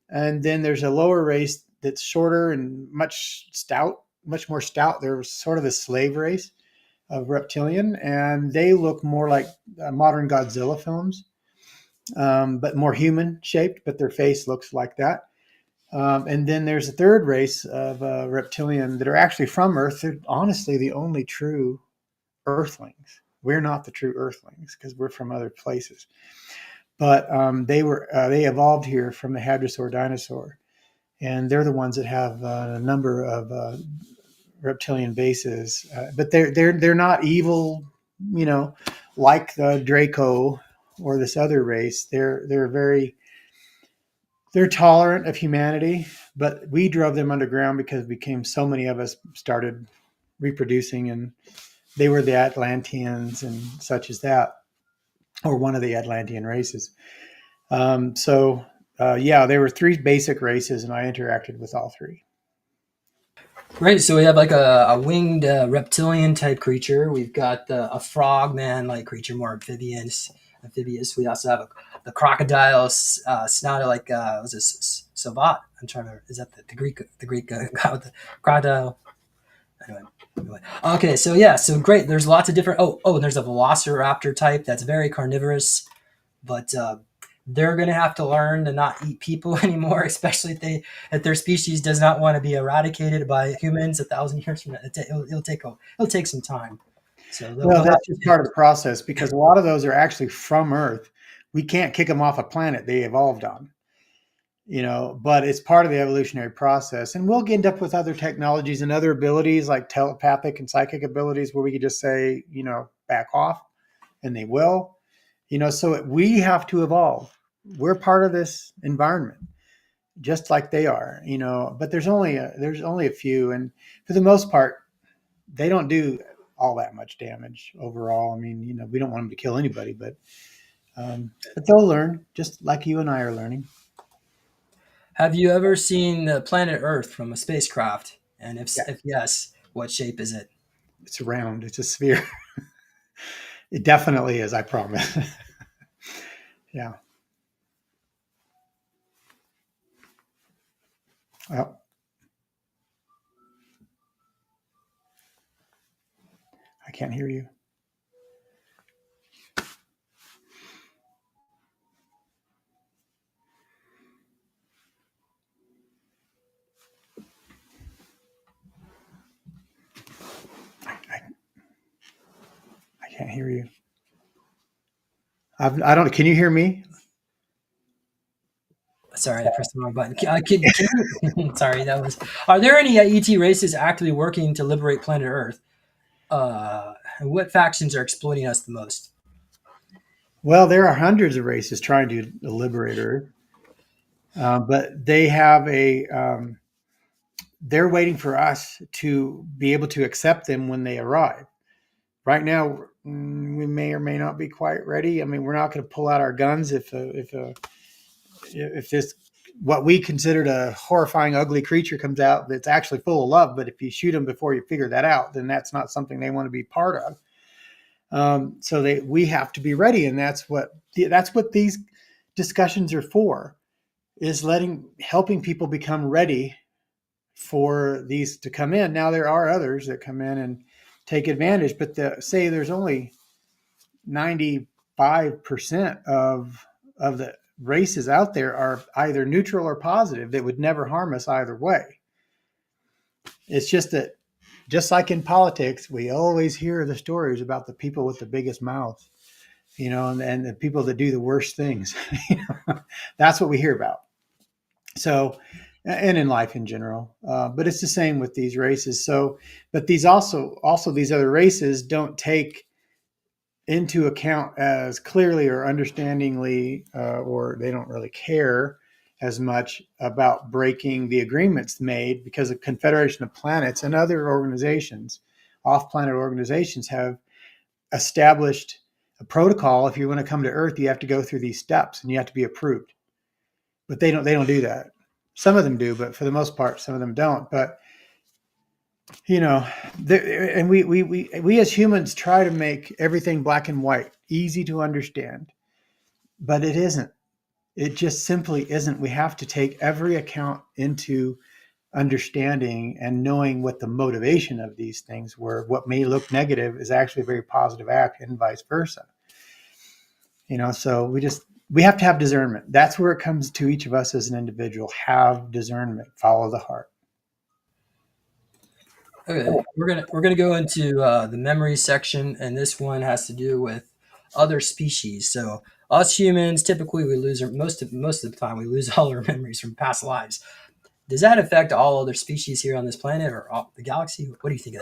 and then there's a lower race that's shorter and much more stout. They're sort of a slave race of reptilian, and they look more like modern Godzilla films, but more human shaped, but their face looks like that. And then there's a third race of reptilian that are actually from Earth. They're honestly the only true Earthlings. We're not the true Earthlings because we're from other places. But they evolved here from the hadrosaur dinosaur, and they're the ones that have a number of reptilian bases, but they're not evil, like the Draco or this other race. They're very They're tolerant of humanity, but we drove them underground because became so many of us started reproducing, and they were the Atlanteans and such as that, or one of the Atlantean races. Yeah, there were three basic races, and I interacted with all three. Great. So we have like a winged reptilian type creature. We've got a frogman like creature, more amphibious. Amphibious. We also have the crocodile snouted like was this Savat? I'm trying to. Is that the Greek guy with the crocodile? Anyway. Okay. So yeah. So great. There's lots of different. And there's a velociraptor type that's very carnivorous, but they're going to have to learn to not eat people anymore, especially if their species does not want to be eradicated by humans 1,000 years from now. It'll take some time. So Well, they'll have that's just part of the process because a lot of those are actually from Earth. We can't kick them off a planet they evolved on, but it's part of the evolutionary process. And we'll end up with other technologies and other abilities like telepathic and psychic abilities where we could just say, back off, and they will. So we have to evolve. We're part of this environment, just like they are. But there's only a few, and for the most part, they don't do all that much damage overall. I mean, we don't want them to kill anybody, but they'll learn just like you and I are learning. Have you ever seen the planet Earth from a spacecraft? And Yeah, if yes, what shape is it? it's round. It's a sphere. It definitely is. I promise. Yeah. Well, I can't hear you. I, I can't hear you. I don't. Can you hear me? Sorry, I pressed the wrong button. Sorry, that was. Are there any ET races actively working to liberate planet Earth? And what factions are exploiting us the most? Well, there are hundreds of races trying to liberate Earth, but they have a. They're waiting for us to be able to accept them when they arrive. Right now, we may or may not be quite ready. I mean, we're not going to pull out our guns if this what we considered a horrifying, ugly creature comes out that's actually full of love. But if you shoot them before you figure that out, then that's not something they want to be part of. We have to be ready, and that's what these discussions are for: is helping people become ready for these to come in. Now there are others that come in and take advantage, but say there's only 95% of the races out there are either neutral or positive that would never harm us either way. It's just that, just like in politics, we always hear the stories about the people with the biggest mouths, and the people that do the worst things. That's what we hear about. So, and in life in general, but it's the same with these races. So, but these also these other races don't take into account as clearly or understandingly, or they don't really care as much about breaking the agreements made because the Confederation of Planets and other organizations, off-planet organizations, have established a protocol. If you want to come to Earth, you have to go through these steps and you have to be approved. But they don't do that. Some of them do, but for the most part, some of them don't. But and we as humans try to make everything black and white, easy to understand, but it isn't. It just simply isn't. We have to take every account into understanding and knowing what the motivation of these things were. What may look negative is actually a very positive act, and vice versa. So we have to have discernment. That's where it comes to each of us as an individual. Have discernment. Follow the heart. Okay, we're gonna go into the memory section, and this one has to do with other species. So us humans, typically we lose most of the time we lose all our memories from past lives. Does that affect all other species here on this planet or the galaxy? What do you think of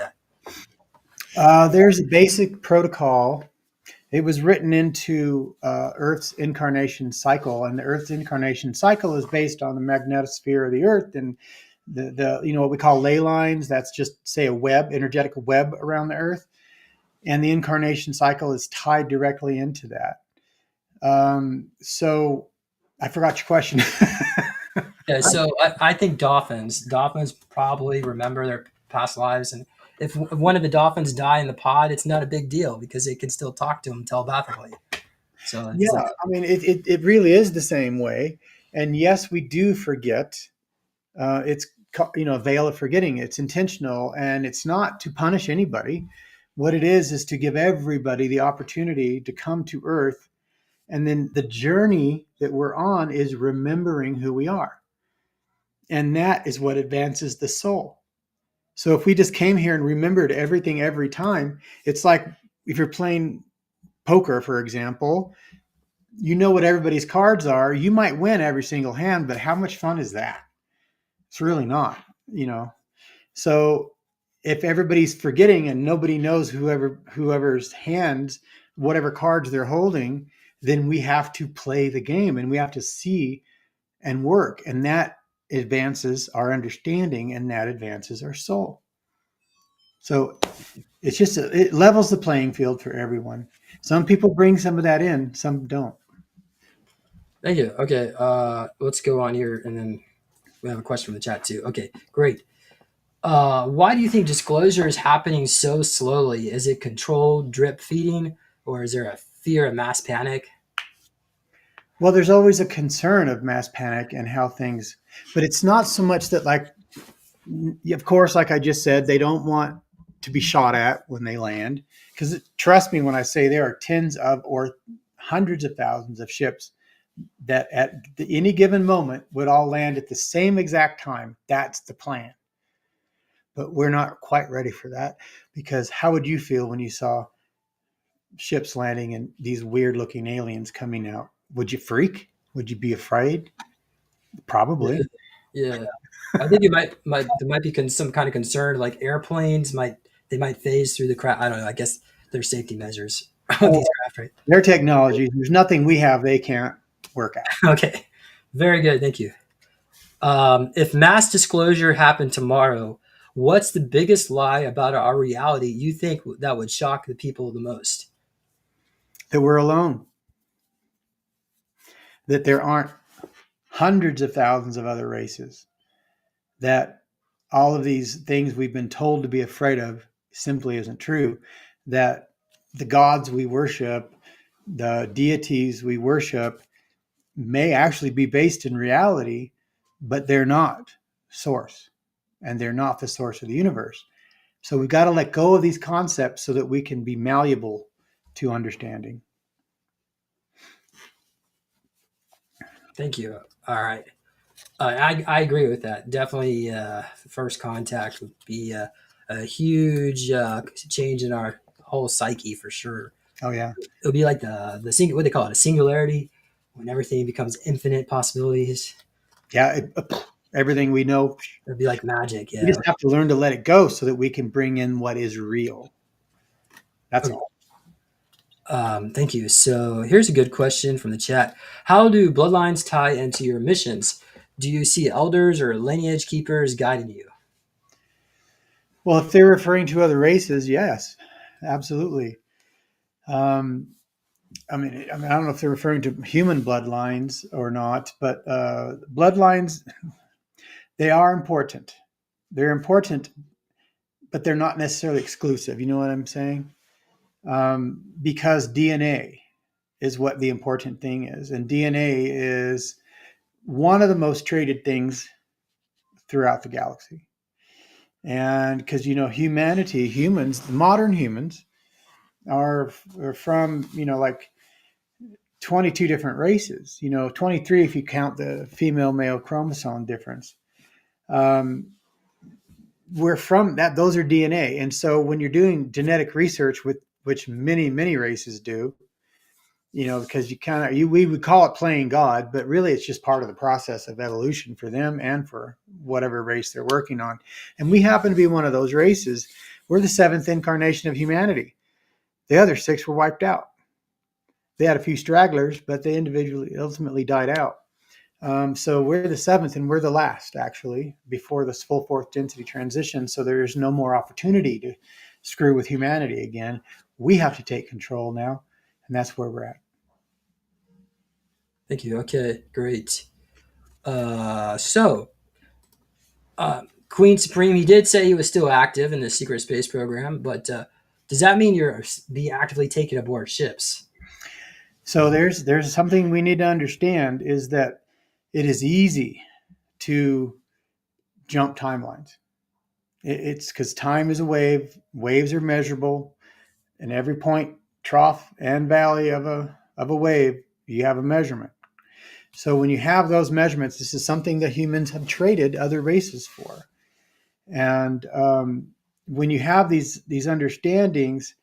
that? There's a basic protocol It was written into Earth's incarnation cycle, and the Earth's incarnation cycle is based on the magnetosphere of the Earth and the what we call ley lines. That's just say a web, energetic web around the Earth, and the incarnation cycle is tied directly into that. So I forgot your question. Yeah, so I think dolphins probably remember their past lives, and if one of the dolphins die in the pod, it's not a big deal because it can still talk to them telepathically. So Yeah, it's like, I mean, it really is the same way. And yes, we do forget. It's a veil of forgetting. It's intentional, and it's not to punish anybody. What it is to give everybody the opportunity to come to Earth, and then the journey that we're on is remembering who we are, and that is what advances the soul. So if we just came here and remembered everything every time, it's like if you're playing poker, for example, you know what everybody's cards are. You might win every single hand, but how much fun is that? It's really not. So if everybody's forgetting and nobody knows whoever's hands, whatever cards they're holding, then we have to play the game and we have to see and work. And that advances our understanding and that advances our soul. So it levels the playing field for everyone. Some people bring some of that in, some don't. thank you. Okay, let's go on here, and then we have a question from the chat too. Okay, great. Why do you think disclosure is happening so slowly? Is it controlled drip feeding, or is there a fear of mass panic? Well, there's always a concern of mass panic and how things, but it's not so much that, like, of course, like I just said, they don't want to be shot at when they land. Because trust me when I say there are tens of or hundreds of thousands of ships that at any given moment would all land at the same exact time. That's the plan. But we're not quite ready for that, because how would you feel when you saw ships landing and these weird looking aliens coming out? Would you freak? Would you be afraid? Probably. Yeah, I think it might there might be some kind of concern, like airplanes might phase through the craft. I don't know. I guess there's safety measures of Oh, these craft, right? their technology, there's nothing we have they can't work out. Okay, very good. Thank you. If mass disclosure happened tomorrow, what's the biggest lie about our reality you think that would shock the people the most? That we're alone, that there aren't hundreds of thousands of other races, that all of these things we've been told to be afraid of simply isn't true, that the gods we worship, the deities we worship, may actually be based in reality, but they're not source, and they're not the source of the universe. So we've got to let go of these concepts so that we can be malleable to understanding. Thank you. All right. I agree with that. Definitely, first contact would be a huge change in our whole psyche for sure. Oh yeah. It'll be like what they call it, a singularity, when everything becomes infinite possibilities. Yeah. Everything we know, It'll be like magic. we Yeah. just have to learn to let it go so that we can bring in what is real. That's Okay. all. Thank you. So here's a good question from the chat. How do bloodlines tie into your missions? Do you see elders or lineage keepers guiding you? Well, if they're referring to other races, yes, absolutely. Um, I don't know if they're referring to human bloodlines or not, but bloodlines, they are important. They're important, but they're not necessarily exclusive. You know what I'm saying? Because DNA is what the important thing is. And DNA is one of the most traded things throughout the galaxy. And because, humans, the modern humans, are from, like 22 different races, 23 if you count the female male chromosome difference. Um, we're from that, those are DNA. And so when you're doing genetic research, with which many races do, because we would call it playing God, but really it's just part of the process of evolution for them and for whatever race they're working on. And we happen to be one of those races. We're the seventh incarnation of humanity. The other six were wiped out. They had a few stragglers, but they individually ultimately died out. So we're the seventh, and we're the last, actually, before this full fourth density transition. So there's no more opportunity to screw with humanity again. We have to take control now, and that's where we're at. Thank you. Okay, great. So Queen Supreme, he did say he was still active in the secret space program, but does that mean you're be actively taken aboard ships? So there's something we need to understand is that it is easy to jump timelines. It's because time is a wave. Waves are measurable, and every point, trough, and valley of a wave, you have a measurement. So when you have those measurements, this is something that humans have traded other races for. And when you have these understandings,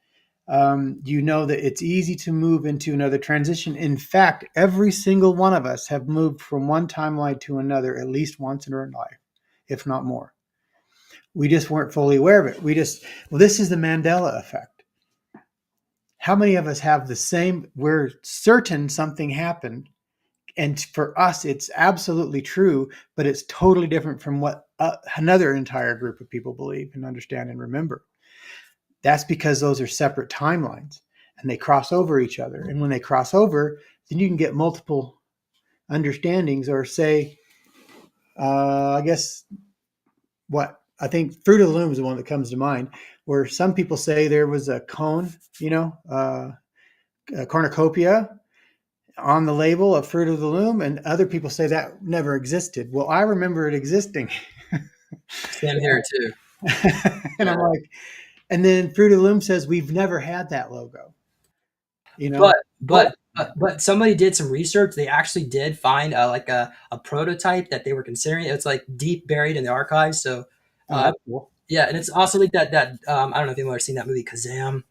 you know that it's easy to move into another transition. In fact, every single one of us have moved from one timeline to another at least once in our life, if not more. We just weren't fully aware of it. This is the Mandela effect. How many of us have the same, we're certain something happened, and for us, it's absolutely true, but it's totally different from what another entire group of people believe and understand and remember. That's because those are separate timelines and they cross over each other. And when they cross over, then you can get multiple understandings, or say, I guess I think Fruit of the Loom is the one that comes to mind, where some people say there was a cone, a cornucopia on the label of Fruit of the Loom, and other people say that never existed. Well, I remember it existing. Same here too. And I'm like, and then Fruit of the Loom says we've never had that logo. But somebody did some research. They actually did find like a prototype that they were considering. It's like deep buried in the archives. So That's cool. yeah, and it's also like that I don't know if you've ever seen that movie Kazam.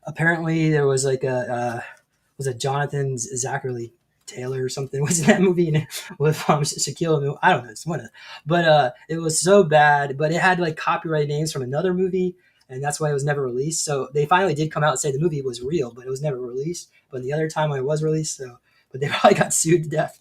Apparently there was like was it Jonathan Zachary Taylor or something was in that movie with Shaquille O'Neal. I don't know, it's one of, but it was so bad. But it had like copyright names from another movie, and that's why it was never released. So they finally did come out and say the movie was real, but it was never released. But the other time it was released, so but they probably got sued to death.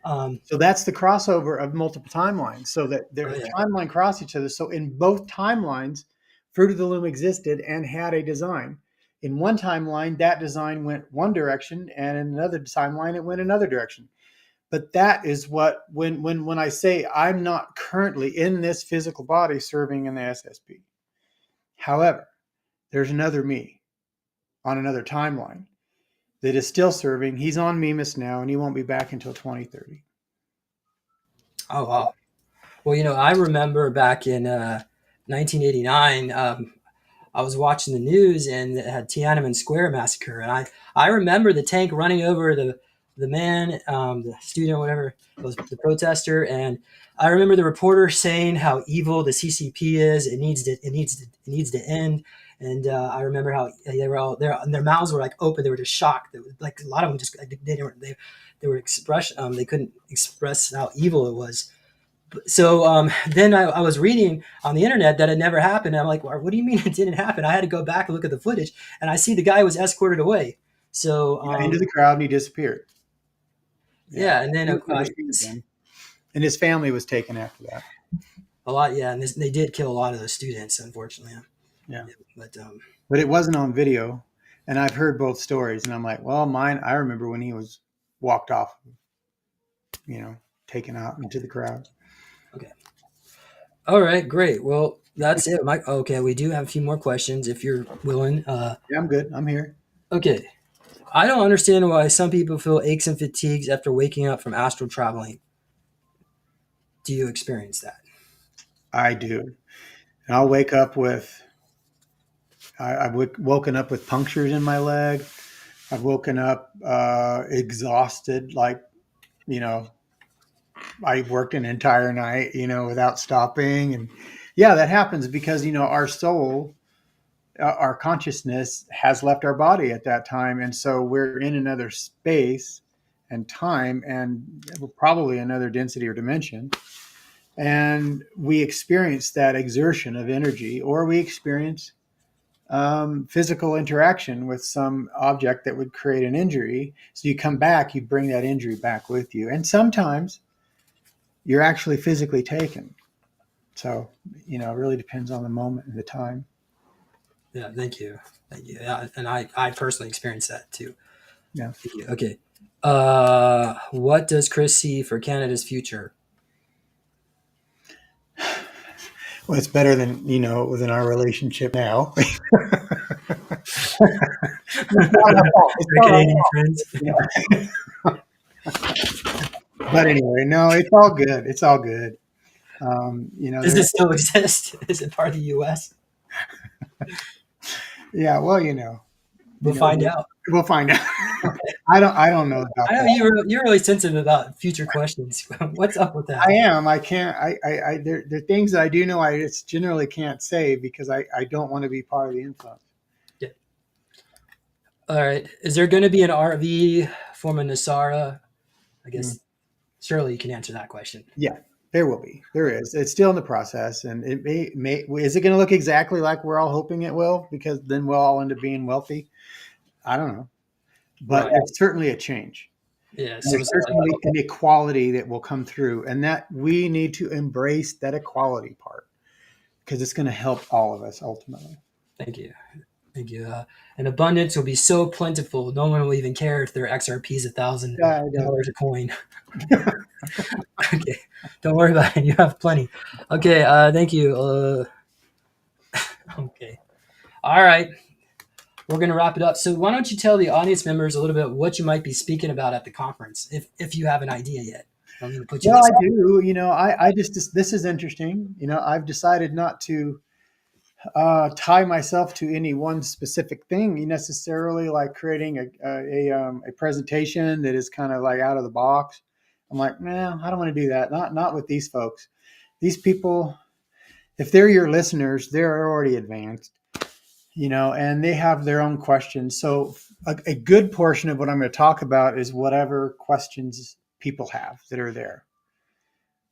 So that's the crossover of multiple timelines, so that their timeline cross each other. So in both timelines, Fruit of the Loom existed and had a design. In one timeline, that design went one direction, and in another timeline, it went another direction. But that is what, when I say I'm not currently in this physical body serving in the SSP. However, there's another me on another timeline that is still serving. He's on Mimas now, and he won't be back until 2030. Oh wow. Well, I remember back in 1989. I was watching the news and it had Tiananmen Square massacre, and I remember the tank running over the man, the student, whatever was the protester, and I remember the reporter saying how evil the CCP is. It needs to end. And I remember how they were all there, and their mouths were like open. They were just shocked. Like a lot of them just they were expression. They couldn't express how evil it was. So then I was reading on the internet that it never happened. And I'm like, well, what do you mean it didn't happen? I had to go back and look at the footage, and I see the guy was escorted away. So Into the crowd, and he disappeared. yeah, and then and his family was taken after that. a lot, yeah, and they did kill a lot of those students, unfortunately. Yeah, but it wasn't on video, and I've heard both stories, and I'm like, well, mine. I remember when he was walked off, taken out into the crowd. Okay. All right, great. Well, that's it, Mike. Okay, we do have a few more questions if you're willing. Yeah, I'm good. I'm here. Okay. I don't understand why some people feel aches and fatigues after waking up from astral traveling. Do you experience that? I do. And I'll wake up with, I've woken up with punctures in my leg. I've woken up exhausted, like, I worked an entire night, without stopping. And yeah, that happens because, our soul, our consciousness has left our body at that time. And so we're in another space and time, and probably another density or dimension. And we experience that exertion of energy, or we experience physical interaction with some object that would create an injury. So you come back, you bring that injury back with you. And sometimes you're actually physically taken. So, it really depends on the moment and the time. Yeah, thank you. Thank you. Yeah, and I personally experienced that too. Yeah. Thank you. Okay. What does Chris see for Canada's future? Well, it's better than, within our relationship now. It's not our fault. It's Our not our Canadian fault. friends. But anyway, no, it's all good. It's all good. Does it still exist? Is it part of the U.S.? Yeah, well, We'll find out. we'll find out. I don't know about I know that. you're really sensitive about future questions. What's up with that? I am. I can't. There are things that I do know. I just generally can't say because I don't want to be part of the influence. Yeah. All right. Is there going to be an RV form of Nasara? I guess surely you can answer that question. Yeah, there will be. There is. It's still in the process, and it may. Is it going to look exactly like we're all hoping it will? Because then we'll all end up being wealthy. I don't know, but Right. it's certainly a change. Yeah. There's certainly an equality that will come through, and that we need to embrace that equality part because it's going to help all of us ultimately. Thank you. Thank you. And abundance will be so plentiful, no one will even care if their XRP is $1,000 a coin. Okay, don't worry about it. You have plenty. Okay, thank you. Okay, all right. We're gonna wrap it up. So why don't you tell the audience members a little bit what you might be speaking about at the conference, if you have an idea yet. I'm gonna put you. Well, I do. I just this is interesting. I've decided not to tie myself to any one specific thing necessarily, like creating a presentation that is kind of like out of the box. I'm like, nah, I don't want to do that. Not with these folks. These people, if they're your listeners, they're already advanced, and they have their own questions. So a good portion of what I'm going to talk about is whatever questions people have that are there.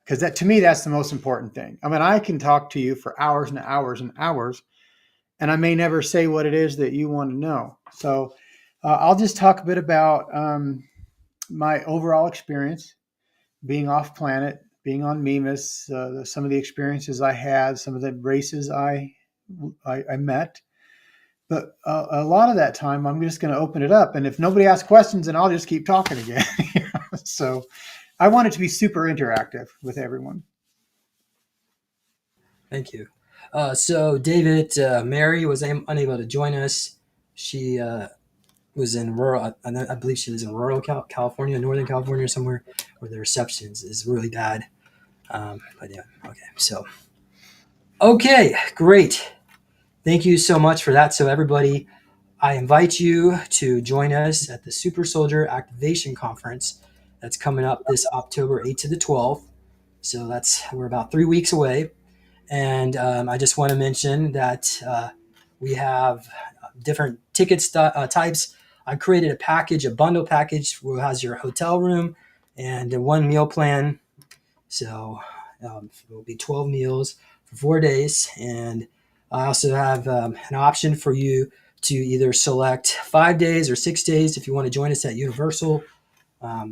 Because that, to me, that's the most important thing. I mean, I can talk to you for hours and hours and hours, and I may never say what it is that you want to know. So I'll just talk a bit about my overall experience being off planet, being on Mimas, some of the experiences I had, some of the races I met. But a lot of that time, I'm just going to open it up. And if nobody asks questions, then I'll just keep talking again. So I want it to be super interactive with everyone. Thank you. So David, Mary was unable to join us. She was in rural, I believe she was in rural California, Northern California, somewhere where the reception is really bad. But yeah, okay. So, okay, great. Thank you so much for that. So everybody, I invite you to join us at the Super Soldier Activation Conference that's coming up this October 8th to the 12th. So we're about 3 weeks away. And I just want to mention that we have different ticket types. I created a package, a bundle package, where it has your hotel room and one meal plan. So it will be 12 meals for 4 days. And I also have an option for you to either select 5 days or 6 days if you want to join us at Universal.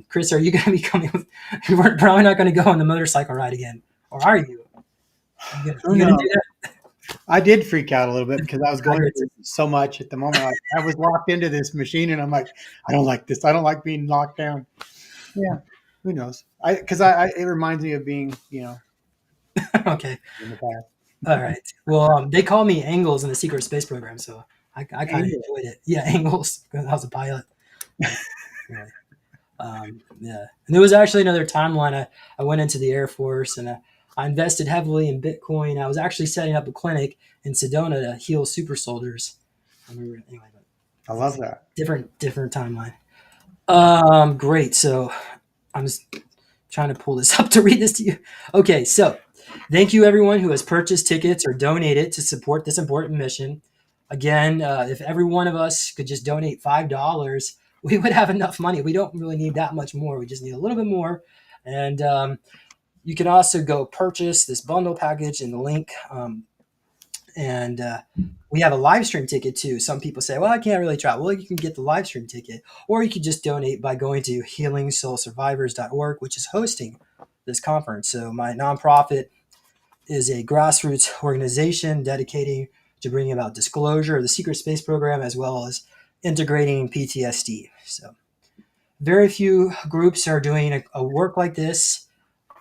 Chris, are you going to be coming? We're probably not going to go on the motorcycle ride again, or are you? You gonna do that? I did freak out a little bit because I was going through so much at the moment. I was locked into this machine, and I'm like, I don't like this. I don't like being locked down. Yeah, who knows? Because it reminds me of being, Okay. in the past. All right. Well, they call me Angles in the Secret Space Program, so I kind of enjoyed it. Yeah, Angles. I was a pilot. Yeah. Yeah. And there was actually another timeline. I went into the Air Force and I invested heavily in Bitcoin. I was actually setting up a clinic in Sedona to heal super soldiers. Anyway, I love that. Different timeline. Great. So I'm just trying to pull this up to read this to you. Okay, so thank you everyone who has purchased tickets or donated to support this important mission. Again, if every one of us could just donate $5, we would have enough money. We don't really need that much more. We just need a little bit more. And you can also go purchase this bundle package in the link And we have a live stream ticket too. Some people say, well, I can't really travel. Well, you can get the live stream ticket, or you could just donate by going to healingsoulsurvivors.org, which is hosting this conference. So my nonprofit is a grassroots organization dedicating to bringing about disclosure of the secret space program as well as integrating PTSD. So very few groups are doing a work like this.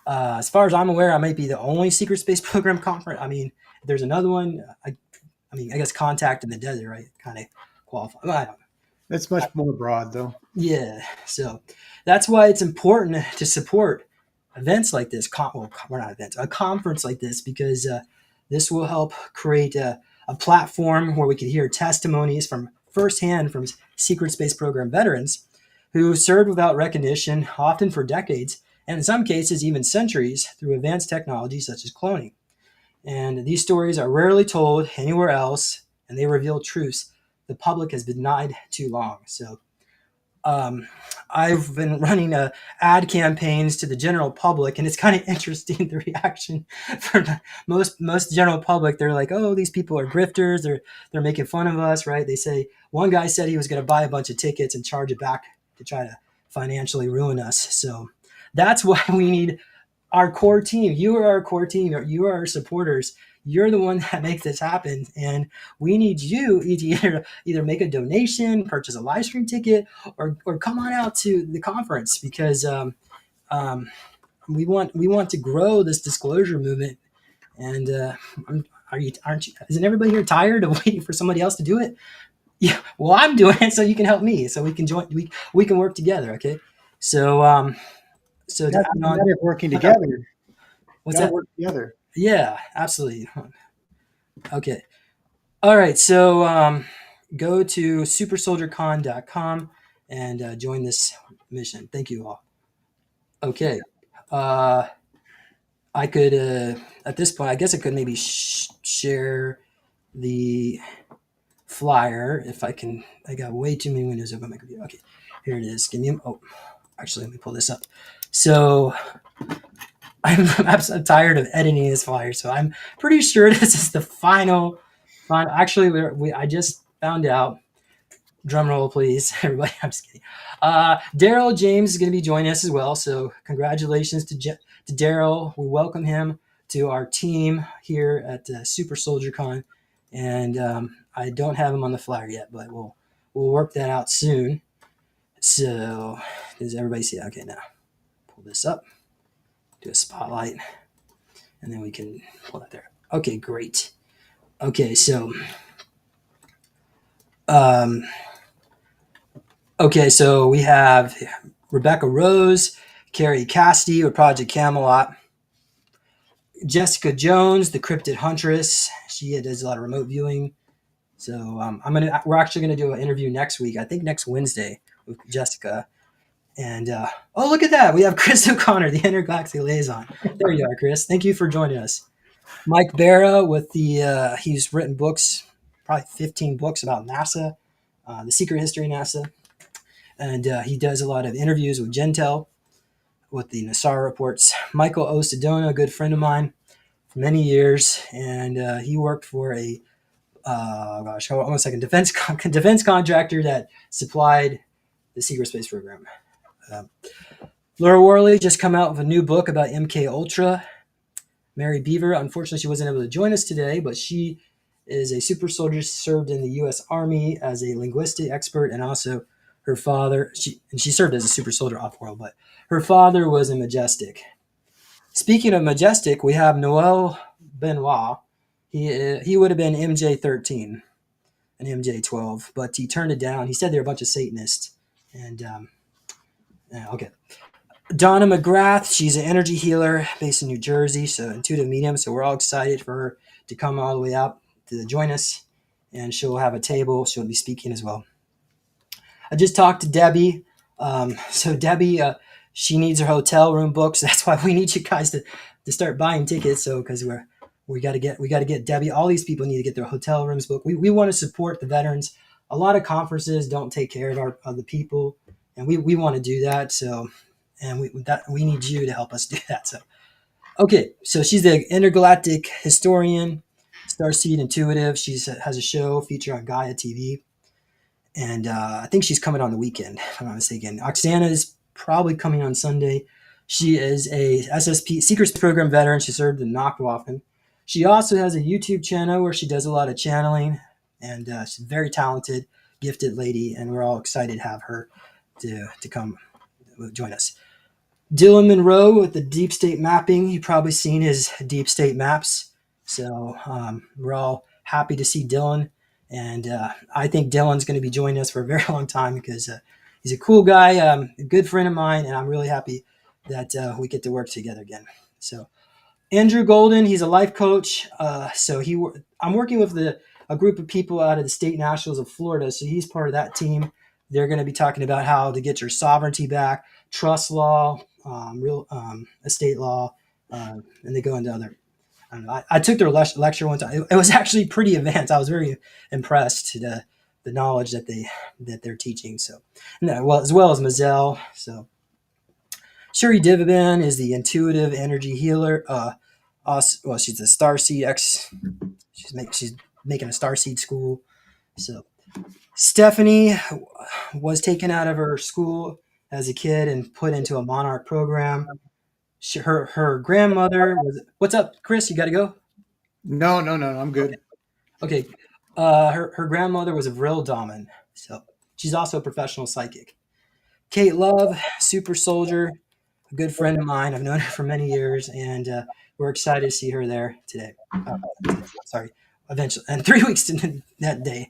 As far as I'm aware, I might be the only secret space program conference. I mean, there's another one. I guess Contact in the Desert, right? Kind of qualify. Well, I don't know. That's much more broad, though. Yeah. So that's why it's important to support events like this. We're not events, a conference like this, because this will help create a platform where we can hear testimonies from firsthand from secret space program veterans who served without recognition, often for decades, and in some cases even centuries, through advanced technology such as cloning. And these stories are rarely told anywhere else, and they reveal truths the public has been denied too long. So um, I've been running ad campaigns to the general public, and it's kind of interesting the reaction from most general public. They're like, "Oh, these people are grifters. They're making fun of us, right?" They say one guy said he was going to buy a bunch of tickets and charge it back to try to financially ruin us. So that's why we need our core team. You are our core team. You are our supporters. You're the one that makes this happen, and we need you to either make a donation, purchase a live stream ticket, or come on out to the conference, because um, we want to grow this disclosure movement. And aren't you? Isn't everybody here tired of waiting for somebody else to do it? Yeah. Well, I'm doing it, so you can help me. So we can join. We can work together. Okay. So so to That's add the on, matter of working together. what's Got to that? work together. Yeah, absolutely. Okay. All right. So go to supersoldiercon.com and join this mission. Thank you all. Okay. I could, at this point, I guess I could maybe share the flyer if I can. I got way too many windows open on my computer. Okay. Here it is. Actually, let me pull this up. So I'm tired of editing this flyer, so I'm pretty sure this is the final. Actually, I just found out. Drum roll, please, everybody. I'm just kidding. Daryl James is going to be joining us as well. So congratulations to Daryl. We welcome him to our team here at Super Soldier Con, and I don't have him on the flyer yet, but we'll work that out soon. So does everybody see that? Okay, now pull this up, do a spotlight, and then we can pull that there. Okay, great. Okay, so um, we have Rebecca Rose, Carrie Cassidy with Project Camelot, Jessica Jones, the Cryptid Huntress. She does a lot of remote viewing. So we're actually gonna do an interview next week. I think next Wednesday with Jessica. And oh, look at that! We have Chris O'Connor, the intergalactic liaison. There you are, Chris. Thank you for joining us. Mike Barra with he's written books, probably 15 books about NASA, the secret history of NASA, and he does a lot of interviews with Gentel, with the Nassar reports. Michael O. Sedona, a good friend of mine for many years, and he worked for a hold on a second, defense contractor that supplied the secret space program. Laura Worley just come out with a new book about MK Ultra. Mary Beaver, unfortunately, she wasn't able to join us today, but she is a super soldier, served in the U.S. Army as a linguistic expert, and also her father. She served as a super soldier off-world, but her father was a Majestic. Speaking of Majestic, we have Noel Benoit. He would have been MJ13 and MJ12, but he turned it down. He said they're a bunch of Satanists. And okay. Donna McGrath, she's an energy healer based in New Jersey, so intuitive medium. So we're all excited for her to come all the way out to join us, and she'll have a table. She'll be speaking as well. I just talked to Debbie. So Debbie, she needs her hotel room booked. So that's why we need you guys to start buying tickets. So because we got to get Debbie. All these people need to get their hotel rooms booked. We want to support the veterans. A lot of conferences don't take care of the people, and we want to do that. So. And we need you to help us do that. So, okay, so she's the intergalactic historian. Starseed Intuitive. She has a show featured on Gaia TV. And I think she's coming on the weekend, if I'm not mistaken. Oksana is probably coming on Sunday. She is a SSP, Secret Space Program veteran. She served in Nachtwaffen. She also has a YouTube channel where she does a lot of channeling. And she's a very talented, gifted lady. And we're all excited to have her to come join us. Dylan Monroe with the Deep State Mapping. You've probably seen his Deep State maps. So we're all happy to see Dylan. And I think Dylan's going to be joining us for a very long time because he's a cool guy, a good friend of mine, and I'm really happy that we get to work together again. So Andrew Golden, he's a life coach. I'm working with a group of people out of the State Nationals of Florida. So he's part of that team. They're going to be talking about how to get your sovereignty back, trust law, real estate law, and they go into other. I don't know. I took their lecture one time. It was actually pretty advanced. I was very impressed to the knowledge that they're teaching. So, as well as Mazel. So, Shuri Diviban is the intuitive energy healer. She's a Starseed X. She's making a Starseed school. So, Stephanie was taken out of her school as a kid and put into a Monarch program. Her grandmother was. What's up, Chris? You got to go? No, I'm good. Okay. Her grandmother was a Vril Daman, so she's also a professional psychic. Kate Love, super soldier, a good friend of mine. I've known her for many years, and we're excited to see her there today. Eventually, and 3 weeks to that day.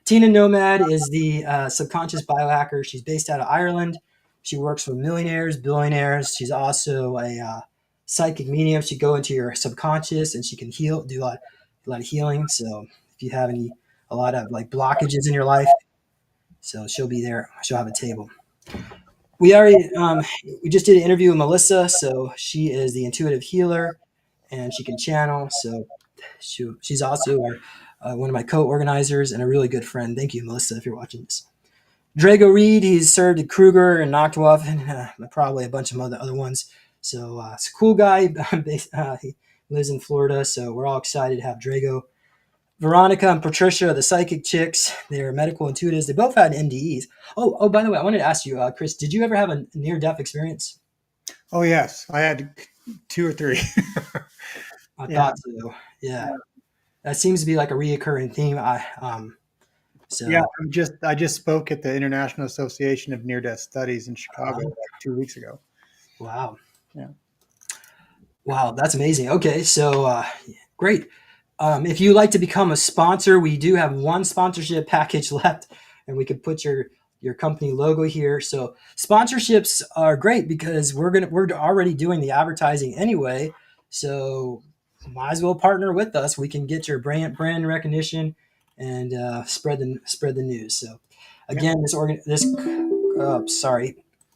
Tina Nomad is the subconscious biohacker. She's based out of Ireland. She works with millionaires, billionaires. She's also a psychic medium. She go into your subconscious and she can do a lot of healing. So if you have a lot of like blockages in your life, so she'll be there. She'll have a table. We just did an interview with Melissa. So she is the intuitive healer and she can channel. So she's also one of my co-organizers and a really good friend. Thank you, Melissa, if you're watching this. Drago Reed, he's served at Kruger and Nachtwaffen, and probably a bunch of other ones. So it's a cool guy. He lives in Florida, so we're all excited to have Drago. Veronica and Patricia, the psychic chicks, they're medical intuitives. They both had NDEs. Oh, by the way, I wanted to ask you, Chris, did you ever have a near-death experience? Oh, yes. I had 2 or 3. I thought so. Yeah. That seems to be like a reoccurring theme. I just spoke at the International Association of Near-Death Studies in Chicago like 2 weeks ago. Wow. Yeah. Wow, that's amazing. Okay, so great. If you'd like to become a sponsor, we do have one sponsorship package left, and we could put your company logo here. So sponsorships are great because we're already doing the advertising anyway. So might as well partner with us. We can get your brand recognition and spread the news. So again, sorry,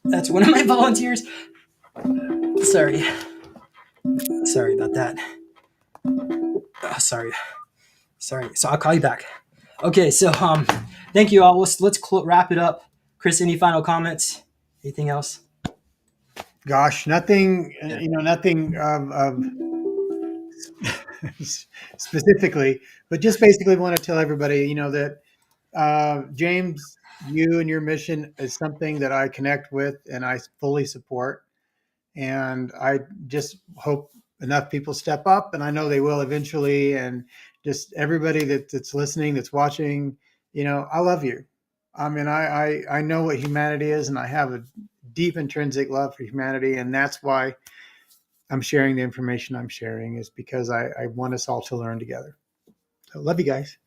that's one of my volunteers. Sorry about that. Sorry. So I'll call you back. Okay, so thank you all. Let's wrap it up. Chris, any final comments? Anything else? Gosh, nothing. Nothing specifically, but just basically want to tell everybody, that James, you and your mission is something that I connect with and I fully support. And I just hope enough people step up, and I know they will eventually. And just everybody that's listening, that's watching, I love you. I mean, I know what humanity is, and I have a deep intrinsic love for humanity. And that's why I'm sharing the information I'm sharing, is because I want us all to learn together. So love you guys.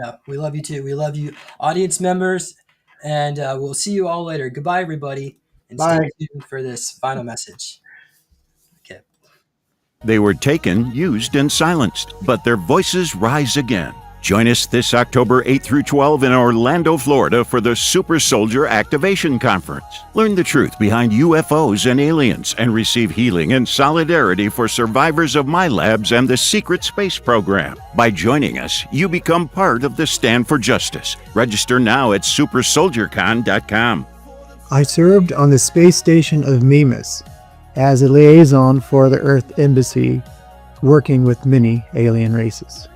Yeah, we love you too. We love you, audience members, and we'll see you all later. Goodbye, everybody, and Bye. stay tuned for this final message. Okay. They were taken, used, and silenced, but their voices rise again. Join us this October 8 through 12 in Orlando, Florida for the Super Soldier Activation Conference. Learn the truth behind UFOs and aliens and receive healing and solidarity for survivors of my labs and the Secret Space Program. By joining us, you become part of the Stand for Justice. Register now at supersoldiercon.com. I served on the space station of Mimas as a liaison for the Earth Embassy, working with many alien races.